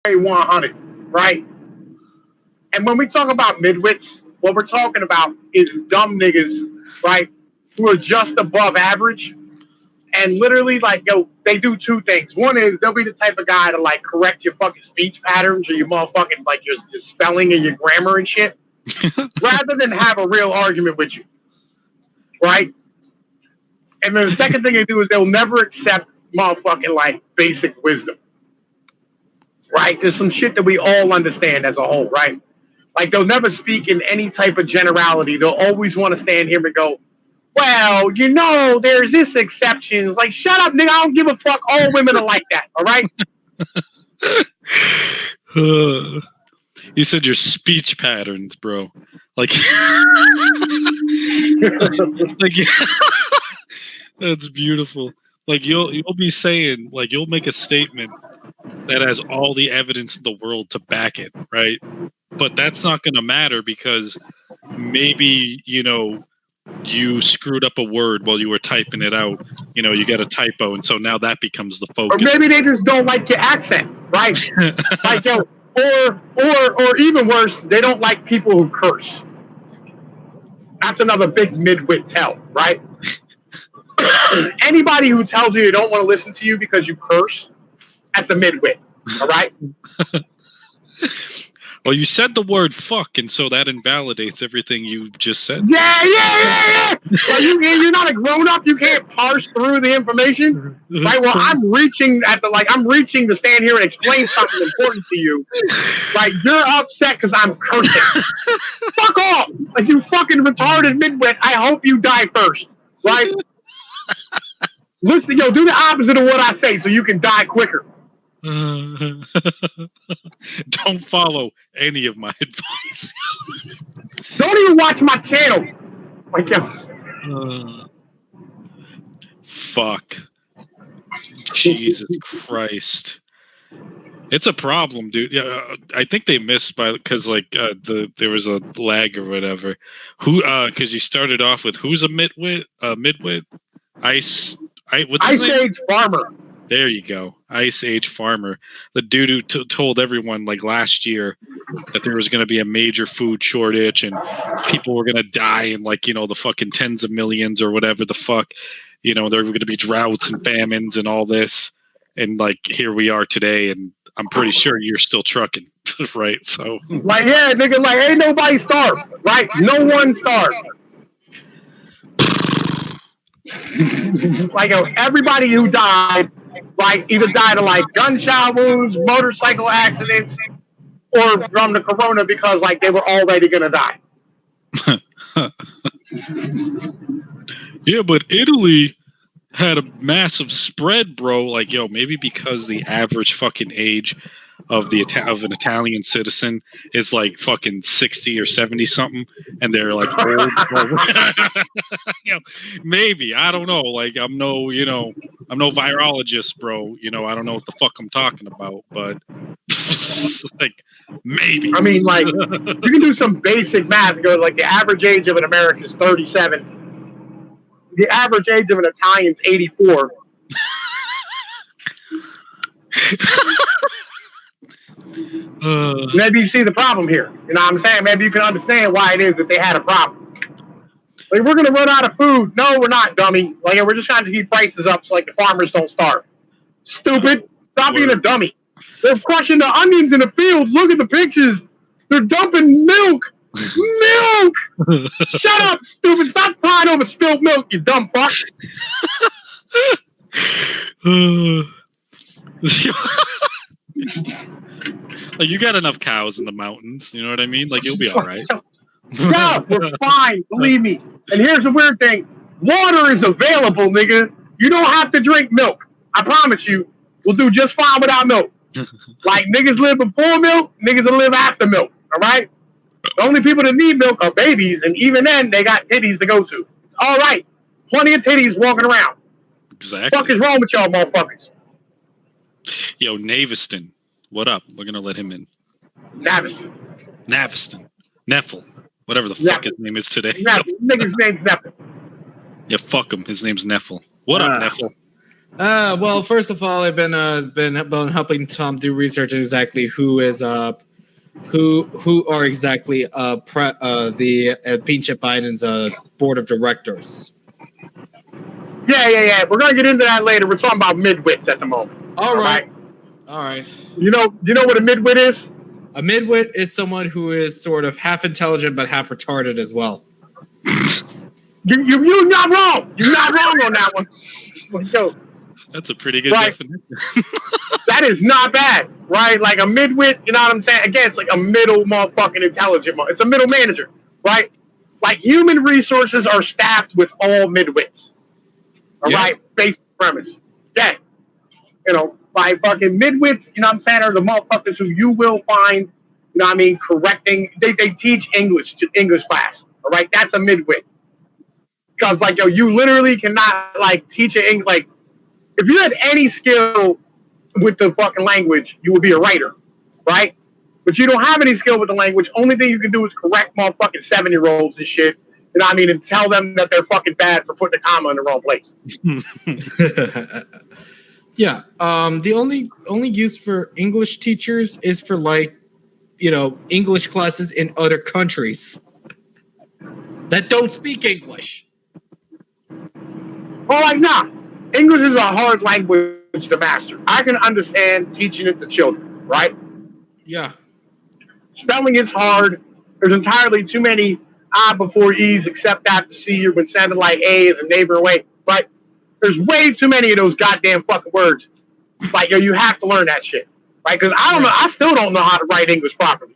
100, right? And when we talk about midwits, what we're talking about is dumb niggas, right, who are just above average. And literally, like, yo, they do two things. One is they'll be the type of guy to, like, correct your fucking speech patterns or your motherfucking, like, your spelling and your grammar and shit, rather than have a real argument with you, right? And then the second thing they do is they'll never accept motherfucking, like, basic wisdom, right? There's some shit that we all understand as a whole, right? Like, they'll never speak in any type of generality. They'll always want to stand here and go, well, you know, there's this exception. It's like, shut up, nigga. I don't give a fuck. All women are like that, all right? You said your speech patterns, bro. Like, like that's beautiful. Like, you'll be saying, like, you'll make a statement that has all the evidence in the world to back it, right? But that's not going to matter because maybe, you know, you screwed up a word while you were typing it out. You know, you got a typo, and so now that becomes the focus. Or maybe they just don't like your accent, right? Like, yo, or even worse, they don't like people who curse. That's another big midwit tell, right? Anybody who tells you they don't want to listen to you because you curse, that's a midwit, all right? Well, you said the word fuck, and so that invalidates everything you just said. Yeah. Well, you're not a grown-up. You can't parse through the information. Right? Well, I'm reaching to stand here and explain something important to you. Like, you're upset because I'm cursing. Fuck off. Like, you fucking retarded midwit. I hope you die first. Right? Listen, yo, do the opposite of what I say so you can die quicker. Don't follow any of my advice. Don't even watch my channel. Like, fuck. Jesus Christ. It's a problem, dude. Yeah, I think they missed because there was a lag or whatever. Because you started off with who's a midwit? Ice Age Farmer. There you go. Ice Age Farmer. The dude who told everyone like last year that there was going to be a major food shortage and people were going to die in like, you know, the fucking tens of millions or whatever the fuck. You know, there were going to be droughts and famines and all this. And like, here we are today. And I'm pretty sure you're still trucking, right? So, like, yeah, nigga, like, ain't nobody starved, right? No one starved. Like, everybody who died, like, either died of like gunshot wounds, motorcycle accidents, or from the corona because like they were already gonna die. Yeah, but Italy had a massive spread, bro. Like, yo, maybe because the average fucking age of an Italian citizen is like fucking 60 or 70 something, and they're like old. You know, maybe, I don't know. Like, I'm no virologist, bro. You know, I don't know what the fuck I'm talking about, but like, maybe. I mean, like, you can do some basic math and go like the average age of an American is 37. The average age of an Italian is 84. Maybe you see the problem here. You know what I'm saying? Maybe you can understand why it is that they had a problem. Like, we're gonna run out of food. No, we're not, dummy. Like, we're just trying to keep prices up so like the farmers don't starve. Stupid. Stop being a dummy. They're crushing the onions in the fields. Look at the pictures. They're dumping milk. Milk! Shut up, stupid. Stop crying over spilled milk, you dumb fuck. Like, you got enough cows in the mountains, you know what I mean? Like, you'll be all right. Yeah, we're fine, believe me. And here's the weird thing. Water is available, nigga. You don't have to drink milk. I promise you, we'll do just fine without milk. Like, niggas live before milk, niggas will live after milk, all right? The only people that need milk are babies, and even then, they got titties to go to. It's all right. Plenty of titties walking around. Exactly. What the fuck is wrong with y'all motherfuckers? Yo, Naviston. What up? We're going to let him in. Naviston. Neffel. Whatever the fuck his name is today. Nigga's name's Neffel. Yeah, fuck him. His name's Neffel. What up, Neffel? Well, first of all, I've been helping Tom do research exactly who are exactly the Pinche Biden's board of directors. Yeah. We're gonna get into that later. We're talking about midwits at the moment. All right. You know what a midwit is? A midwit is someone who is sort of half intelligent but half retarded as well. You're not wrong. You're not wrong on that one. Yo, that's a pretty good definition. That is not bad, right? Like a midwit, you know what I'm saying? Again, it's like a middle motherfucking intelligent. It's a middle manager, right? Like human resources are staffed with all midwits. All right, basic premise. Yeah, you know, by fucking midwits, you know what I'm saying, are the motherfuckers who you will find, you know what I mean, correcting. They teach English to English class. All right, that's a midwit. Because like, yo, you literally cannot like teach an like, if you had any skill with the fucking language, you would be a writer, right? But you don't have any skill with the language. Only thing you can do is correct motherfucking 7-year-olds and shit. You know what I mean? And tell them that they're fucking bad for putting a comma in the wrong place. Yeah. The only use for English teachers is for like, you know, English classes in other countries that don't speak English. Well, like, nah. English is a hard language to master. I can understand teaching it to children, right? Yeah. Spelling is hard. There's entirely too many I before E's except after C when sounding like A is a neighbor away. But there's way too many of those goddamn fucking words. Like, yo, you have to learn that shit. Right? Because I don't know, I still don't know how to write English properly.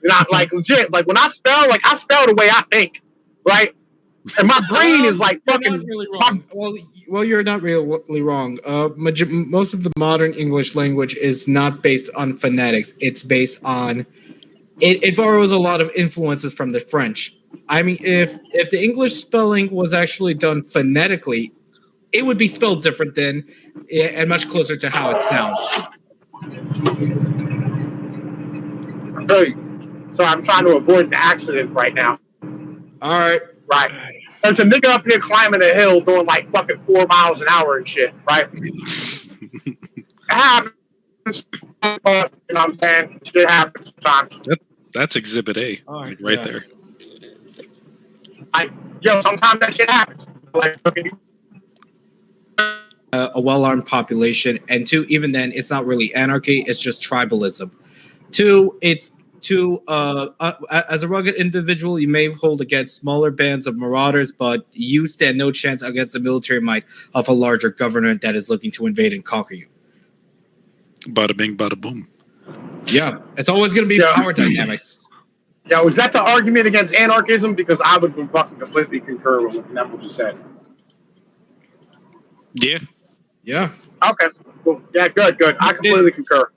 You know, like legit. Like when I spell the way I think. Right? And my brain is like fucking. You're not really wrong. Well, you're not really wrong. Most of the modern English language is not based on phonetics. It's based on it borrows a lot of influences from the French. I mean, if the English spelling was actually done phonetically, it would be spelled different than and much closer to how it sounds. Hey, so I'm trying to avoid the accident right now. All right. Right. There's a nigga up here climbing a hill doing like fucking 4 miles an hour and shit, right? It happens. You know what I'm saying? Shit happens sometimes. That's exhibit A, like right there. Sometimes that shit happens. Like, a well-armed population, and two, even then, it's not really anarchy; it's just tribalism. As a rugged individual, you may hold against smaller bands of marauders, but you stand no chance against the military might of a larger government that is looking to invade and conquer you. Bada bing, bada boom. Yeah, it's always going to be power dynamics. Yeah, was that the argument against anarchism? Because I would fucking completely concur with what Neville just said. Yeah. Yeah. Okay. Cool. Yeah, good. I completely concur.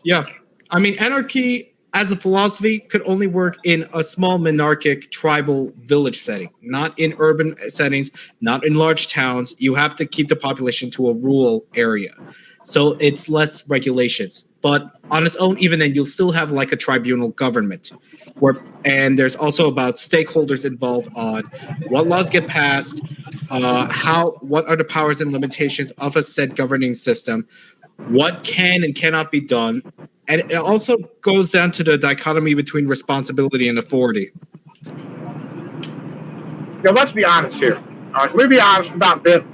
Yeah. I mean, anarchy as a philosophy could only work in a small monarchic tribal village setting, not in urban settings, not in large towns. You have to keep the population to a rural area. So it's less regulations. But on its own, even then, you'll still have like a tribunal government. And there's also about stakeholders involved on what laws get passed, what are the powers and limitations of a said governing system, what can and cannot be done. And it also goes down to the dichotomy between responsibility and authority. Now, let's be honest here. All right, let's be honest about this.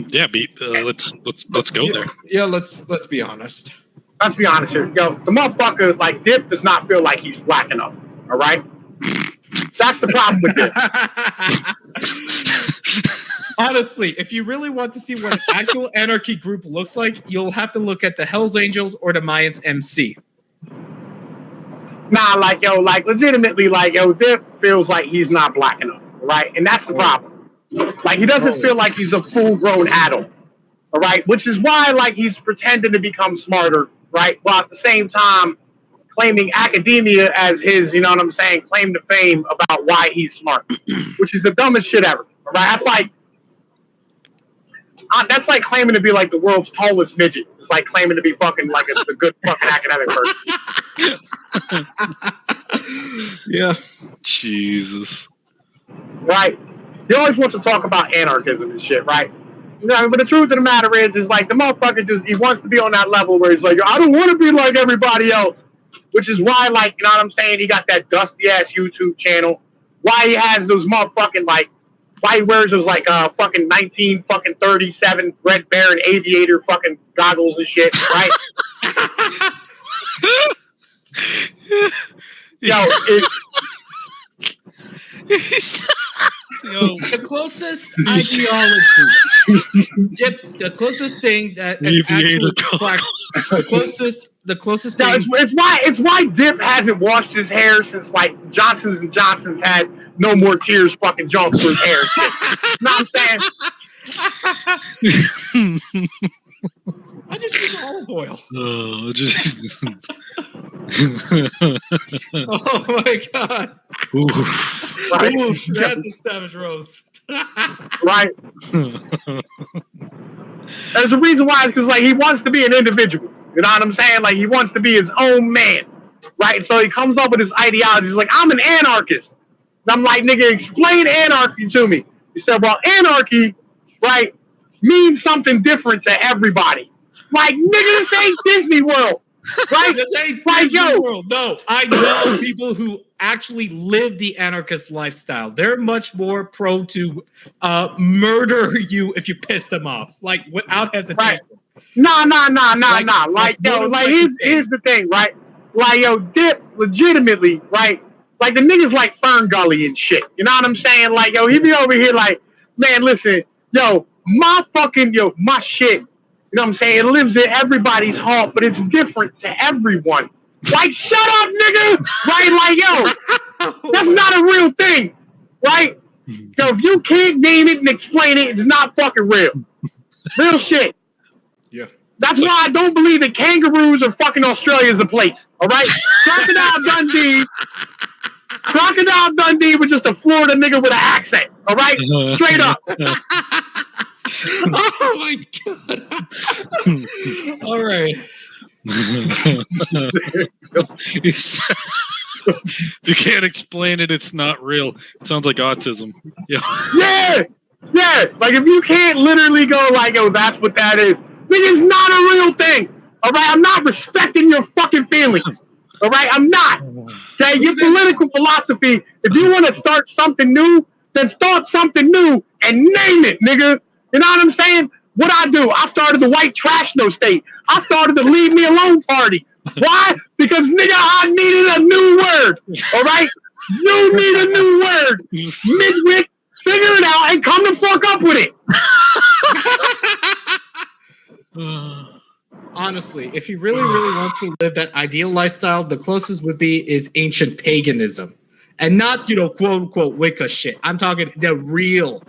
Yeah, let's go there. Yeah, let's be honest. Let's be honest here. Yo, the motherfucker, like, Dip does not feel like he's black enough. All right? That's the problem with this. Honestly, if you really want to see what an actual anarchy group looks like, you'll have to look at the Hells Angels or the Mayans MC. Nah, legitimately, Dip feels like he's not black enough, right? And that's the problem. Like, he doesn't feel like he's a full-grown adult, all right? Which is why, he's pretending to become smarter, right? While at the same time claiming academia as his, you know what I'm saying, claim to fame about why he's smart, which is the dumbest shit ever, all right? That's like claiming to be like the world's tallest midget. It's like claiming to be fucking like a good fucking academic person. Yeah. Jesus. Right. He always wants to talk about anarchism and shit, right? No, but the truth of the matter is like the motherfucker he wants to be on that level where he's like, I don't want to be like everybody else. Which is why, like, you know what I'm saying? He got that dusty ass YouTube channel. Why he has those motherfucking like, why he wears those like fucking 1937 Red Baron Aviator fucking goggles and shit, right? Yo, the closest ideology, the closest thing that is actually the closest thing. It's why Dip hasn't washed his hair since like Johnson's & Johnson's had no more tears fucking jump through his hair. You know what I'm saying? I just use olive oil. Oh my god! Right. Ooh, that's a savage roast. Right. There's a reason why. It's because like he wants to be an individual. You know what I'm saying? Like he wants to be his own man. Right. So he comes up with his ideology. He's like, I'm an anarchist. And I'm like, nigga, explain anarchy to me. He said, well, anarchy, right, means something different to everybody. Like, nigga, this ain't Disney World. Right? This ain't Disney World. No, I know people who actually live the anarchist lifestyle. They're much more prone to murder you if you piss them off, like without hesitation. Right. Nah. Like, yo, like here's the thing, right? Like, yo, Dip, legitimately, right? Like the niggas like Fern Gully and shit. You know what I'm saying? Like, yo, he be over here like, man, listen, yo, my shit. You know what I'm saying? It lives in everybody's heart, but it's different to everyone. Like, shut up, nigga! Right? Like, yo, that's not a real thing. Right? So if you can't name it and explain it, it's not fucking real. Real shit. Yeah. That's why I don't believe that kangaroos or fucking Australia is a place. All right? Crocodile Dundee was just a Florida nigga with an accent. All right? Straight up. Oh my god! All right. If you can't explain it, it's not real. It sounds like autism. Yeah. Like if you can't literally go like, oh, that's what that is. It's not a real thing. All right, I'm not respecting your fucking feelings. All right, I'm not. Okay, your political philosophy. If you want to start something new, then start something new and name it, nigga. You know what I'm saying? What I do? I started the white trash no state. I started the leave me alone party. Why? Because nigga, I needed a new word. All right? You need a new word. Midwit, figure it out and come the fuck up with it. Honestly, if he really wants to live that ideal lifestyle, the closest would be is ancient paganism. And not, quote unquote Wicca shit. I'm talking the real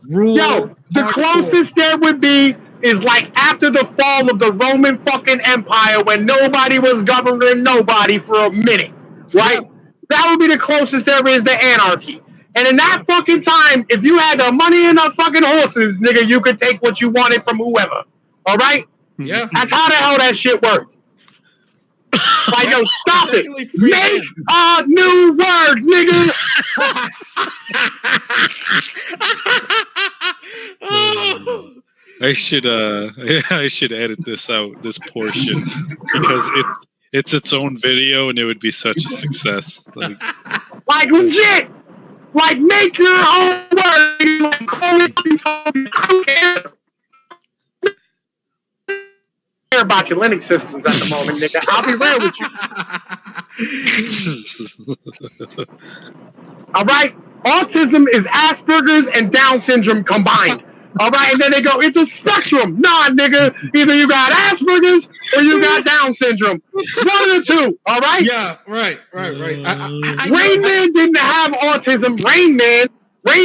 rule. Yo, the closest there would be is like after the fall of the Roman fucking Empire when nobody was governing nobody for a minute, right? Yeah. That would be the closest there is to anarchy. And in that fucking time, if you had the money and the fucking horses, nigga, you could take what you wanted from whoever. All right? Yeah. That's how the hell that shit worked. Like, yo, stop it. Make a new word, nigga. I should edit this out, this portion, because it's its own video and it would be such a success. Like legit. Like make your own word. Like call it. I don't care. About your Linux systems at the moment, nigga. I'll be real with you. All right? Autism is Asperger's and Down syndrome combined. All right? And then they go, it's a spectrum. Nah, nigga. Either you got Asperger's or you got Down syndrome. One of the two. All right? Yeah, right. Rain Man didn't have autism. Rain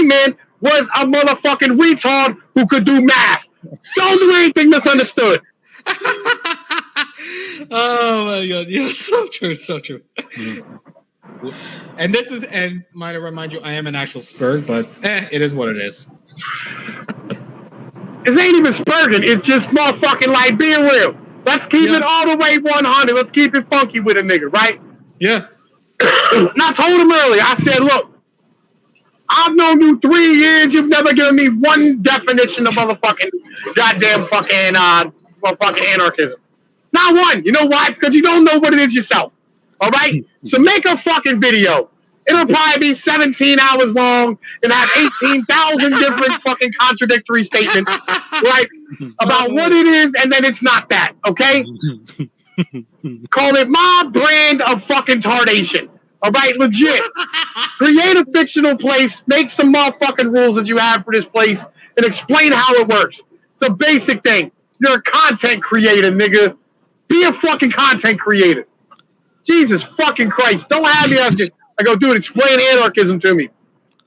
Man was a motherfucking retard who could do math. Don't do anything misunderstood. Oh my god, yeah, so true. And might I remind you, I am an actual Spurg, but it is what it is. It ain't even Spurging, it's just motherfucking like being real. Let's keep it all the way 100. Let's keep it funky with a nigga, right? Yeah. And I told him earlier, I said, look, I've known you 3 years. You've never given me one definition of motherfucking goddamn fucking anarchism. Not one. You know why? Because you don't know what it is yourself. All right? So make a fucking video. It'll probably be 17 hours long and have 18,000 different fucking contradictory statements, right? About what it is, and then it's not that, okay? Call it my brand of fucking tardation. All right, legit. Create a fictional place, make some motherfucking rules that you have for this place, and explain how it works. It's a basic thing. You're a content creator, nigga. Be a fucking content creator. Jesus fucking Christ. Don't have me as I go, dude, explain anarchism to me.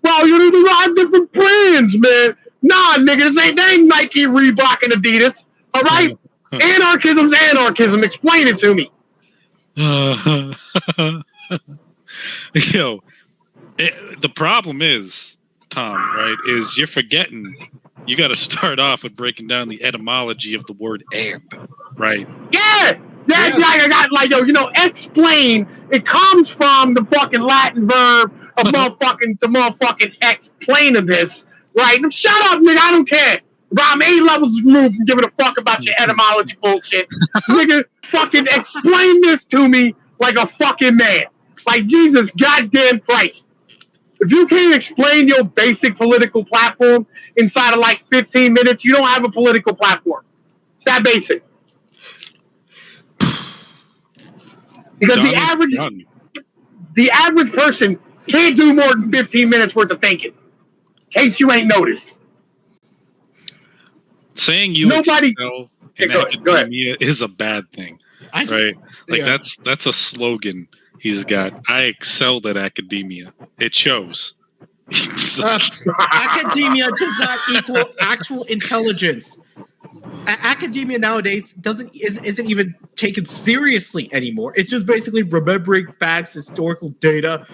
Well, you need to ride different brands, man. Nah, nigga, they ain't Nike, Reebok, and Adidas. All right? Anarchism's anarchism. Explain it to me. Yo, the problem is, Tom, right, is you're forgetting you got to start off with breaking down the etymology of the word and, right? Yeah. I got like, yo, explain. It comes from the fucking Latin verb of motherfucking explain of this, right? Shut up, nigga. I don't care. I'm 8 levels removed from giving a fuck about your etymology bullshit. Nigga, fucking explain this to me like a fucking man. Like Jesus goddamn Christ. If you can't explain your basic political platform inside of like 15 minutes, you don't have a political platform. It's that basic. Because the average person can't do more than 15 minutes worth of thinking. In case you ain't noticed. Saying you excel in academia is a bad thing, right? Like that's a slogan he's got. I excelled at academia. It shows. Academia does not equal actual intelligence. Academia nowadays isn't even taken seriously anymore. It's just basically remembering facts, historical data,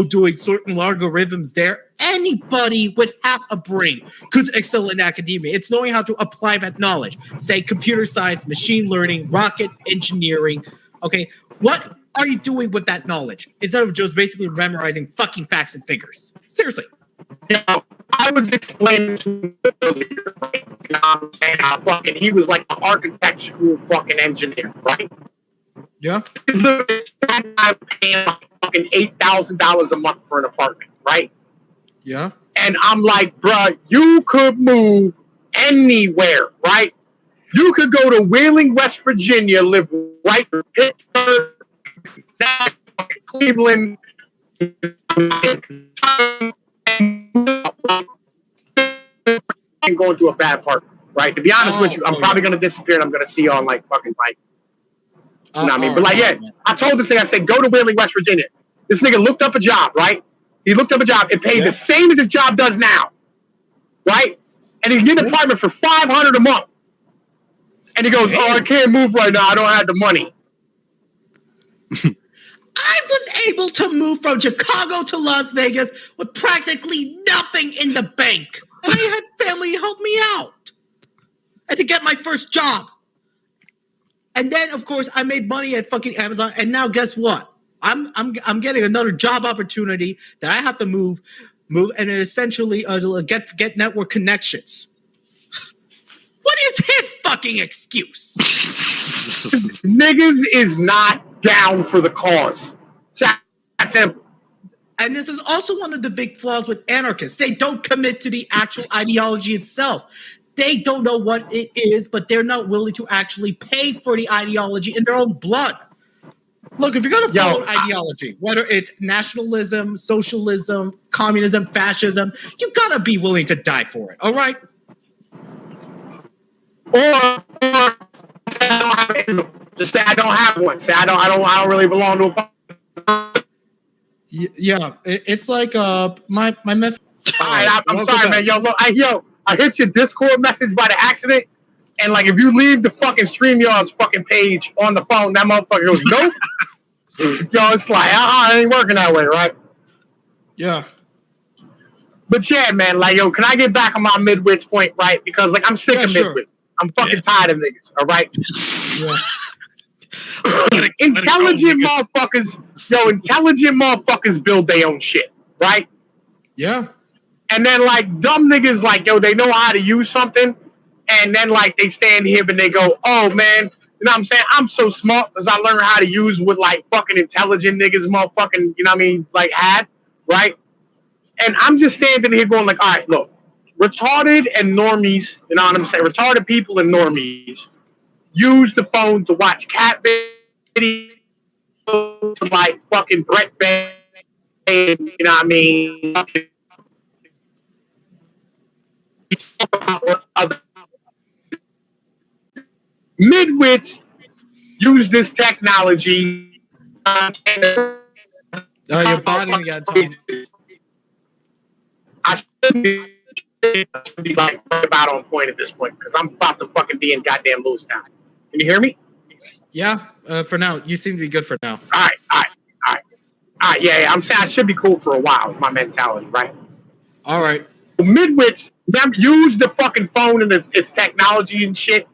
doing certain logarithms there. Anybody with half a brain could excel in academia. It's knowing how to apply that knowledge. Say computer science, machine learning, rocket engineering. Okay, what are you doing with that knowledge instead of just basically memorizing fucking facts and figures? Seriously. I was explaining to him earlier, right? I'm saying how fucking he was like an architectural fucking engineer, right? Yeah. I'm paying like fucking $8,000 a month for an apartment, right? Yeah. And I'm like, bruh, you could move anywhere, right? You could go to Wheeling, West Virginia, live right in Pittsburgh, Cleveland, and going to a bad apartment, right? To be honest with you, I'm probably going to disappear and I'm going to see you on like fucking like, you know what I mean? But like, I told this thing, I said, go to Wheeling, West Virginia. This nigga looked up a job, right? He looked up a job. It paid the same as his job does now, right? And he get an apartment for $500 a month. And he goes, I can't move right now. I don't have the money. I was able to move from Chicago to Las Vegas with practically nothing in the bank. And I had family help me out. And to get my first job. And then, of course, I made money at fucking Amazon. And now guess what? I'm getting another job opportunity that I have to move and essentially get network connections. What is his fucking excuse? Niggas is not down for the cause. That's simple. And this is also one of the big flaws with anarchists. They don't commit to the actual ideology itself. They don't know what it is, but they're not willing to actually pay for the ideology in their own blood. Look, if you're going to follow ideology, whether it's nationalism, socialism, communism, fascism, you got to be willing to die for it, all right? Or just say I don't have one. Say I don't really belong to a. Yeah, it's like my method. All right, I'm sorry, man. Yo, look, I hit your Discord message by the accident, and like if you leave the fucking StreamYard's fucking page on the phone, that motherfucker goes nope. Yo, it's like it ain't working that way, right? Yeah. But yeah, man, like yo, can I get back on my midwits point, right? Because like I'm sick of midwits. I'm fucking tired of niggas. All right. Intelligent motherfuckers build their own shit, right? Yeah. And then like dumb niggas like, yo, they know how to use something, and then like they stand here and they go, oh man, you know what I'm saying? I'm so smart because I learned how to use what like fucking intelligent niggas motherfucking, you know what I mean, like had, right? And I'm just standing here going like, all right, look, retarded and normies, you know what I'm saying? Retarded people and normies use the phone to watch cat videos, to like fucking Brett Bay, you know what I mean? Midwits use this technology. Oh, you're botting again, Tom. I shouldn't be like about on point at this point because I'm about to fucking be in goddamn Lewistown. Can you hear me? Yeah, for now. You seem to be good for now. All right. Yeah. I'm saying I should be cool for a while. My mentality, right? All right. Midwits use the fucking phone and its technology and shit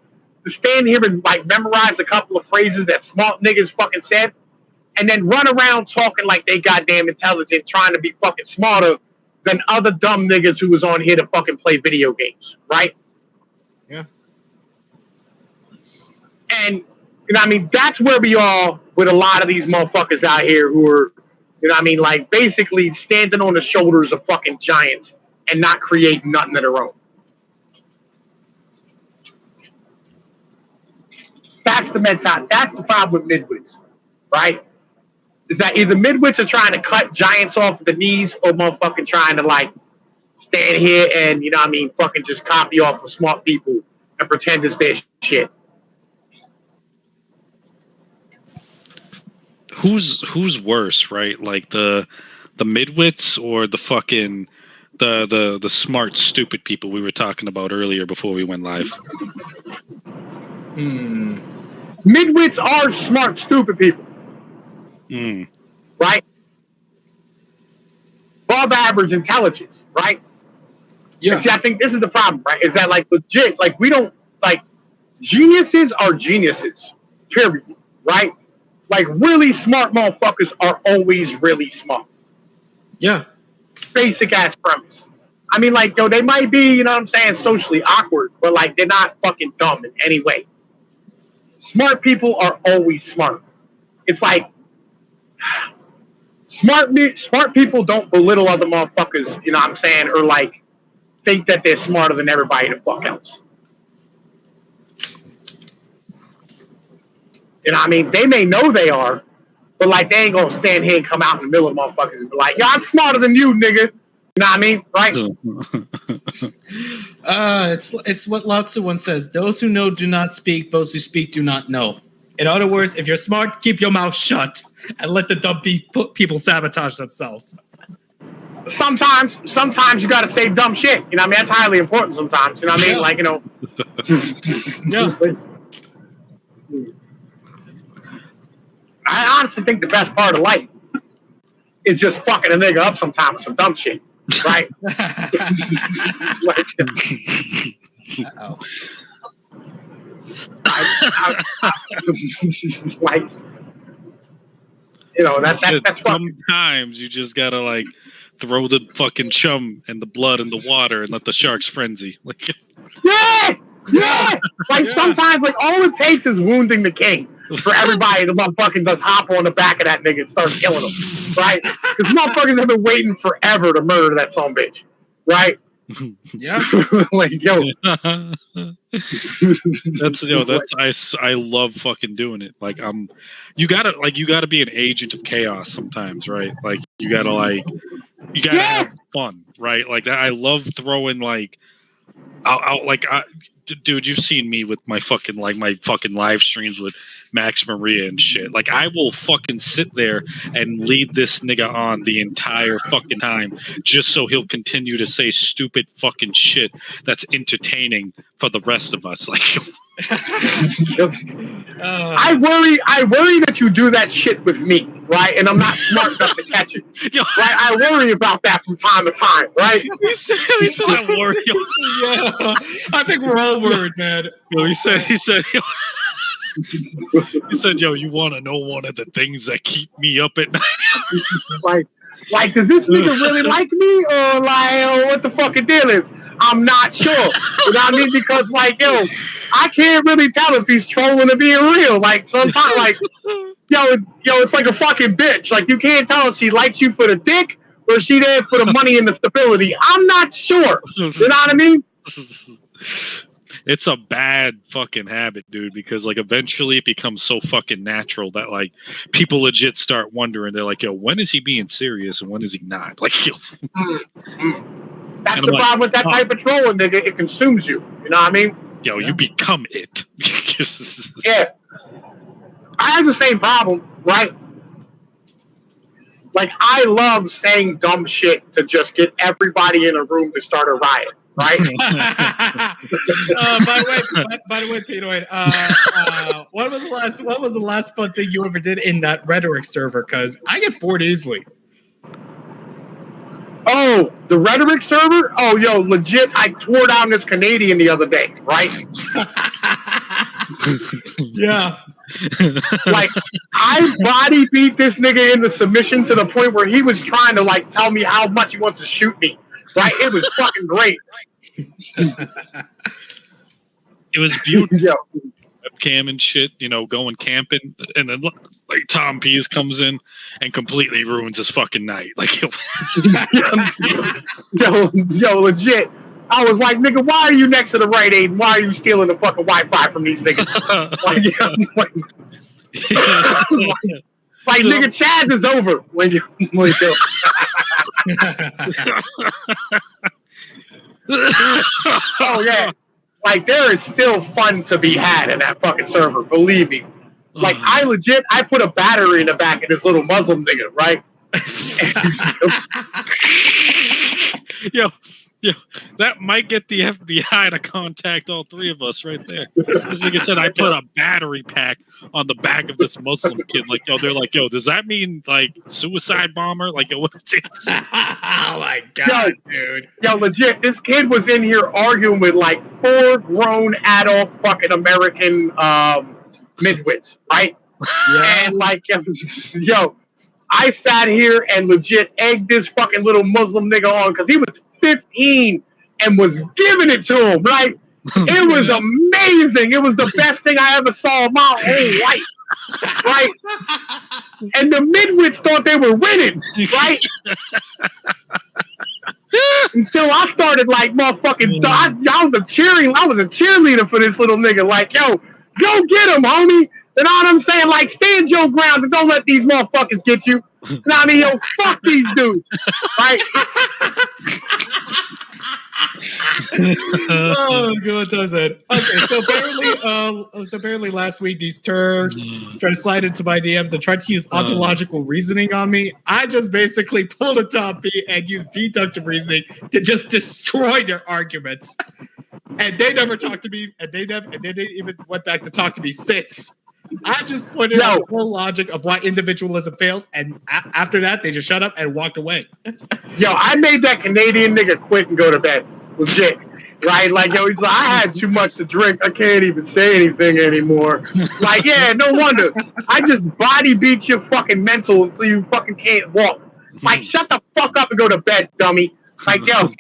to stand here and like memorize a couple of phrases that smart niggas fucking said, and then run around talking like they goddamn intelligent, trying to be fucking smarter than other dumb niggas who was on here to fucking play video games, right? Yeah. And you know what I mean, that's where we are with a lot of these motherfuckers out here who are, you know what I mean, like basically standing on the shoulders of fucking giants and not creating nothing of their own. That's the mentality. That's the problem with midwits, right? Is that either midwits are trying to cut giants off the knees or motherfucking trying to like stand here and, you know what I mean, fucking just copy off of smart people and pretend it's their shit. Who's worse, right? Like the midwits or the fucking the smart stupid people we were talking about earlier before we went live? Midwits are smart stupid people. Right? Above average intelligence, right? Yeah. See, I think this is the problem, right? Is that like legit, like we don't like geniuses are geniuses, period, right? Like really smart motherfuckers are always really smart. Yeah. Basic ass premise. I mean, like, yo, they might be, you know what I'm saying, socially awkward, but like they're not fucking dumb in any way. Smart people are always smart. It's like smart people don't belittle other motherfuckers, you know what I'm saying, or like think that they're smarter than everybody the fuck else. You know what I mean? They may know they are, but like they ain't gonna stand here and come out in the middle of motherfuckers and be like, yo, I'm smarter than you, nigga. You know what I mean? Right? It's what Lao Tzu once says: those who know do not speak, those who speak do not know. In other words, if you're smart, keep your mouth shut and let the dumb people sabotage themselves. Sometimes you gotta say dumb shit. You know what I mean? That's highly important sometimes. You know what I mean? Yeah. Like, you know. Yeah. I honestly think the best part of life is just fucking a nigga up sometimes with some dumb shit. Right? Uh-oh. Like, you know, that's sometimes you just gotta like throw the fucking chum and the blood in the water and let the sharks frenzy. Like, yeah. Like sometimes, like all it takes is wounding the king for everybody to motherfucking just hop on the back of that nigga and start killing him, right? Because motherfuckers have been waiting forever to murder that son of a bitch, right? Yeah. Like, yo. I love fucking doing it. Like you gotta be an agent of chaos sometimes, right? Like you gotta have fun, right? Like I love throwing like dude, you've seen me with my fucking live streams with Max Maria and shit. Like I will fucking sit there and lead this nigga on the entire fucking time just so he'll continue to say stupid fucking shit that's entertaining for the rest of us. Like I worry that you do that shit with me, right? And I'm not smart enough to catch it. Right? I worry about that from time to time, right? He said I worry. Yeah. I think we're all worried, man. Yo, he said, yo, you want to know one of the things that keep me up at night? Like, Like, does this nigga really like me, or like, what the fucking deal is? I'm not sure. You know what I mean? Because like, yo, I can't really tell if he's trolling or being real. Like sometimes, like, it's like a fucking bitch. Like you can't tell if she likes you for the dick or she there for the money and the stability. I'm not sure. You know what I mean? It's a bad fucking habit, dude, because like eventually it becomes so fucking natural that like people legit start wondering. They're like, yo, when is he being serious and when is he not? Like, yo. That's the problem with that type of trolling, nigga. It consumes you. You know what I mean? Yo, you become it. Yeah. I have the same problem, right? Like, I love saying dumb shit to just get everybody in a room to start a riot, right? By the way, Pnoid, what was the last fun thing you ever did in that rhetoric server? Because I get bored easily. Oh, the rhetoric server? Oh, yo, legit, I tore down this Canadian the other day, right? Yeah. Like, I body beat this nigga into submission to the point where he was trying to, like, tell me how much he wants to shoot me, right? It was fucking great. It was beautiful. Yo. Webcam and shit, you know, going camping, and then like Tom Pease comes in and completely ruins his fucking night. Like, yo, legit. I was like, nigga, why are you next to the Rite Aid? Why are you stealing the fucking Wi-Fi from these niggas? Like, nigga, Chaz is over when you. Oh yeah. Like, there is still fun to be had in that fucking server, believe me. Like, I put a battery in the back of this little Muslim nigga, right? Yo, that might get the FBI to contact all three of us right there. As like I said, I put a battery pack on the back of this Muslim kid. Like, yo, they're like, yo, does that mean like suicide bomber? Like, yo, what's it? Oh my god, dude. Yo, legit, this kid was in here arguing with like 4 grown adult fucking American midwits, right? Yeah. And like, yo, I sat here and legit egged this fucking little Muslim nigga on because he was 15 and was giving it to him, right? It was amazing. It was the best thing I ever saw in my whole life, right? And the midwits thought they were winning, right? Until I started like motherfucking, I was a cheerleader for this little nigga. Like, yo, go get him, homie. You know what I'm saying? Like, stand your ground and don't let these motherfuckers get you. You know what I mean? Yo, fuck these dudes, right? Oh god, does it? Okay, so apparently last week these Turks tried to slide into my DMs and tried to use ontological reasoning on me. I just basically pulled a top B and used deductive reasoning to just destroy their arguments. And they never talked to me, and they didn't even went back to talk to me since. I just pointed out the whole logic of why individualism fails, and after that, they just shut up and walked away. Yo, I made that Canadian nigga quit and go to bed. Legit. Right? Like, yo, he's like, I had too much to drink. I can't even say anything anymore. Like, yeah, no wonder. I just body beat your fucking mental until you fucking can't walk. Like, shut the fuck up and go to bed, dummy. Like, yo.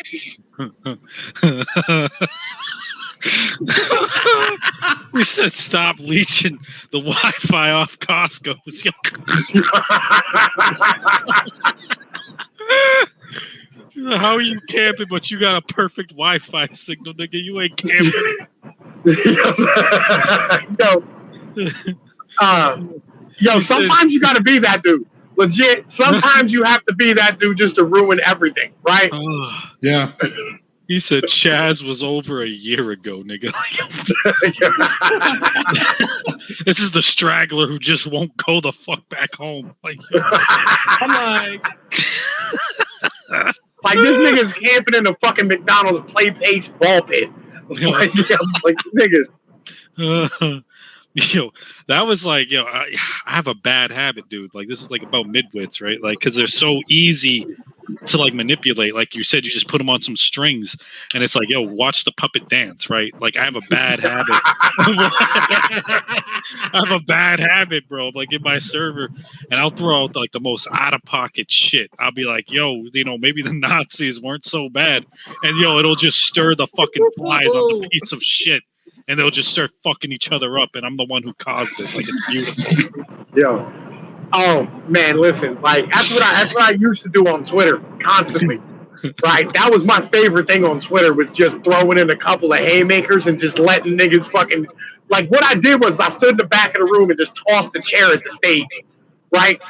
We said stop leeching the Wi-Fi off Costco. How are you camping, but you got a perfect Wi-Fi signal, nigga? You ain't camping. Yo, sometimes you gotta be that dude. Legit, sometimes you have to be that dude just to ruin everything, right? Yeah. He said Chaz was over a year ago, nigga. This is the straggler who just won't go the fuck back home. Like, I'm like this nigga's camping in the fucking McDonald's play pace ball pit. Like niggas. Yo, that was like, I have a bad habit, dude. Like, this is like about midwits, right? Like, because they're so easy to like manipulate. Like you said, you just put them on some strings, and it's like, yo, watch the puppet dance, right? Like I have a bad habit. I have a bad habit, bro. Like in my server, and I'll throw out like the most out of pocket shit. I'll be like, yo, maybe the Nazis weren't so bad, and it'll just stir the fucking flies on the piece of shit, and they'll just start fucking each other up, and I'm the one who caused it. Like it's beautiful. Yo. Oh man, listen, like that's what I used to do on Twitter constantly. Right? That was my favorite thing on Twitter, was just throwing in a couple of haymakers and just letting niggas fucking, like, what I did was I stood in the back of the room and just tossed the chair at the stage, right?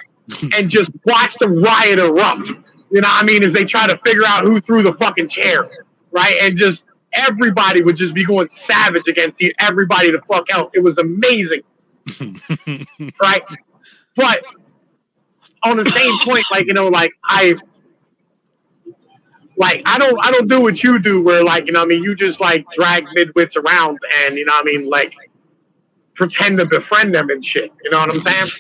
And just watched the riot erupt. You know what I mean? As they try to figure out who threw the fucking chair, right? And just everybody would just be going savage against everybody the fuck else. It was amazing. Right? But on the same point, like, I don't do what you do, where like, you just like drag midwits around and like pretend to befriend them and shit. You know what I'm saying?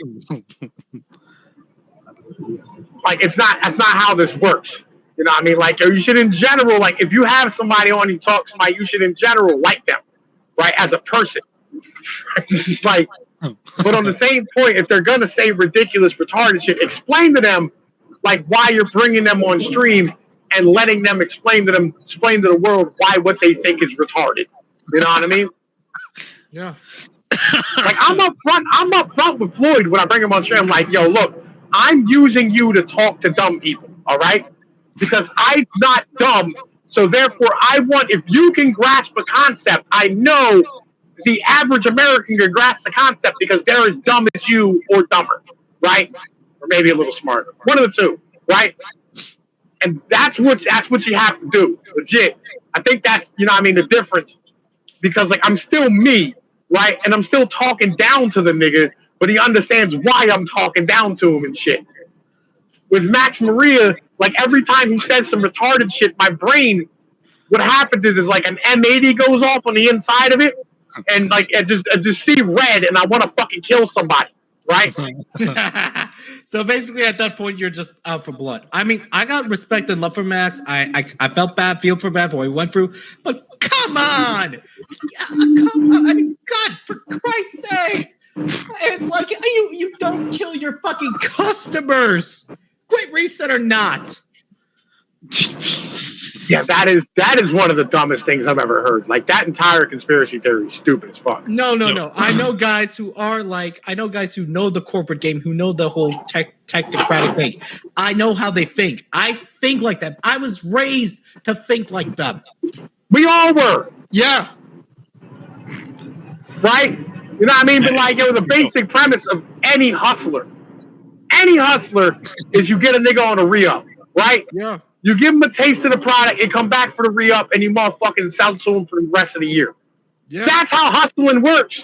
Like that's not how this works. You know what I mean? Like you should in general, like if you have somebody on, you talk to somebody, you should in general like them, right? As a person. Like, but on the same point, if they're gonna say ridiculous, retarded shit, explain to them like why you're bringing them on stream and letting them explain to the world why what they think is retarded. You know what I mean? Yeah. Like I'm up front with Pnoid when I bring him on stream. I'm like, yo, look, I'm using you to talk to dumb people, all right? Because I'm not dumb, so therefore if you can grasp a concept, I know the average American can grasp the concept because they're as dumb as you or dumber, right? Or maybe a little smarter. One of the two, right? And that's what you have to do, legit. I think that's, the difference. Because, like, I'm still me, right? And I'm still talking down to the nigga, but he understands why I'm talking down to him and shit. With Max Maria, like, every time he says some retarded shit, my brain, what happens is like an M80 goes off on the inside of it, and like I just see red, and I want to fucking kill somebody, right? So basically, at that point, you're just out for blood. I mean, I got respect and love for Max. I felt bad, feel for bad for what he went through, but come on, I mean, God, for Christ's sakes, it's like you don't kill your fucking customers. Great Reset or not. Yeah, that is one of the dumbest things I've ever heard. Like, that entire conspiracy theory is stupid as fuck. No. I know guys who know the corporate game, who know the whole technocratic thing. I know how they think. I think like them. I was raised to think like them. We all were. Yeah. Right? You know what I mean? But like, it was a basic premise of any hustler. Any hustler is you get a nigga on a re-up, right? Yeah. You give him a taste of the product, it come back for the re-up, and you motherfucking sell to him for the rest of the year. Yeah. That's how hustling works,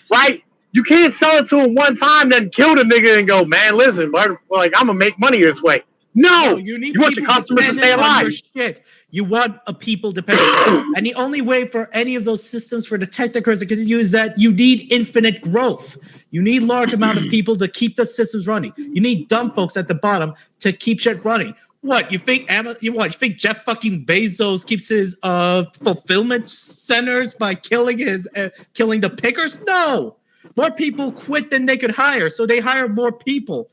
right? You can't sell it to him one time, then kill the nigga and go, man, listen, like, I'm going to make money this way. No, you want the customers to stay alive. Shit. You want a people dependent. And the only way for any of those systems for the technocrats to continue is that you need infinite growth. You need large amount of people to keep the systems running. You need dumb folks at the bottom to keep shit running. What, you think you think Jeff fucking Bezos keeps his fulfillment centers by killing the pickers? No. More people quit than they could hire, so they hire more people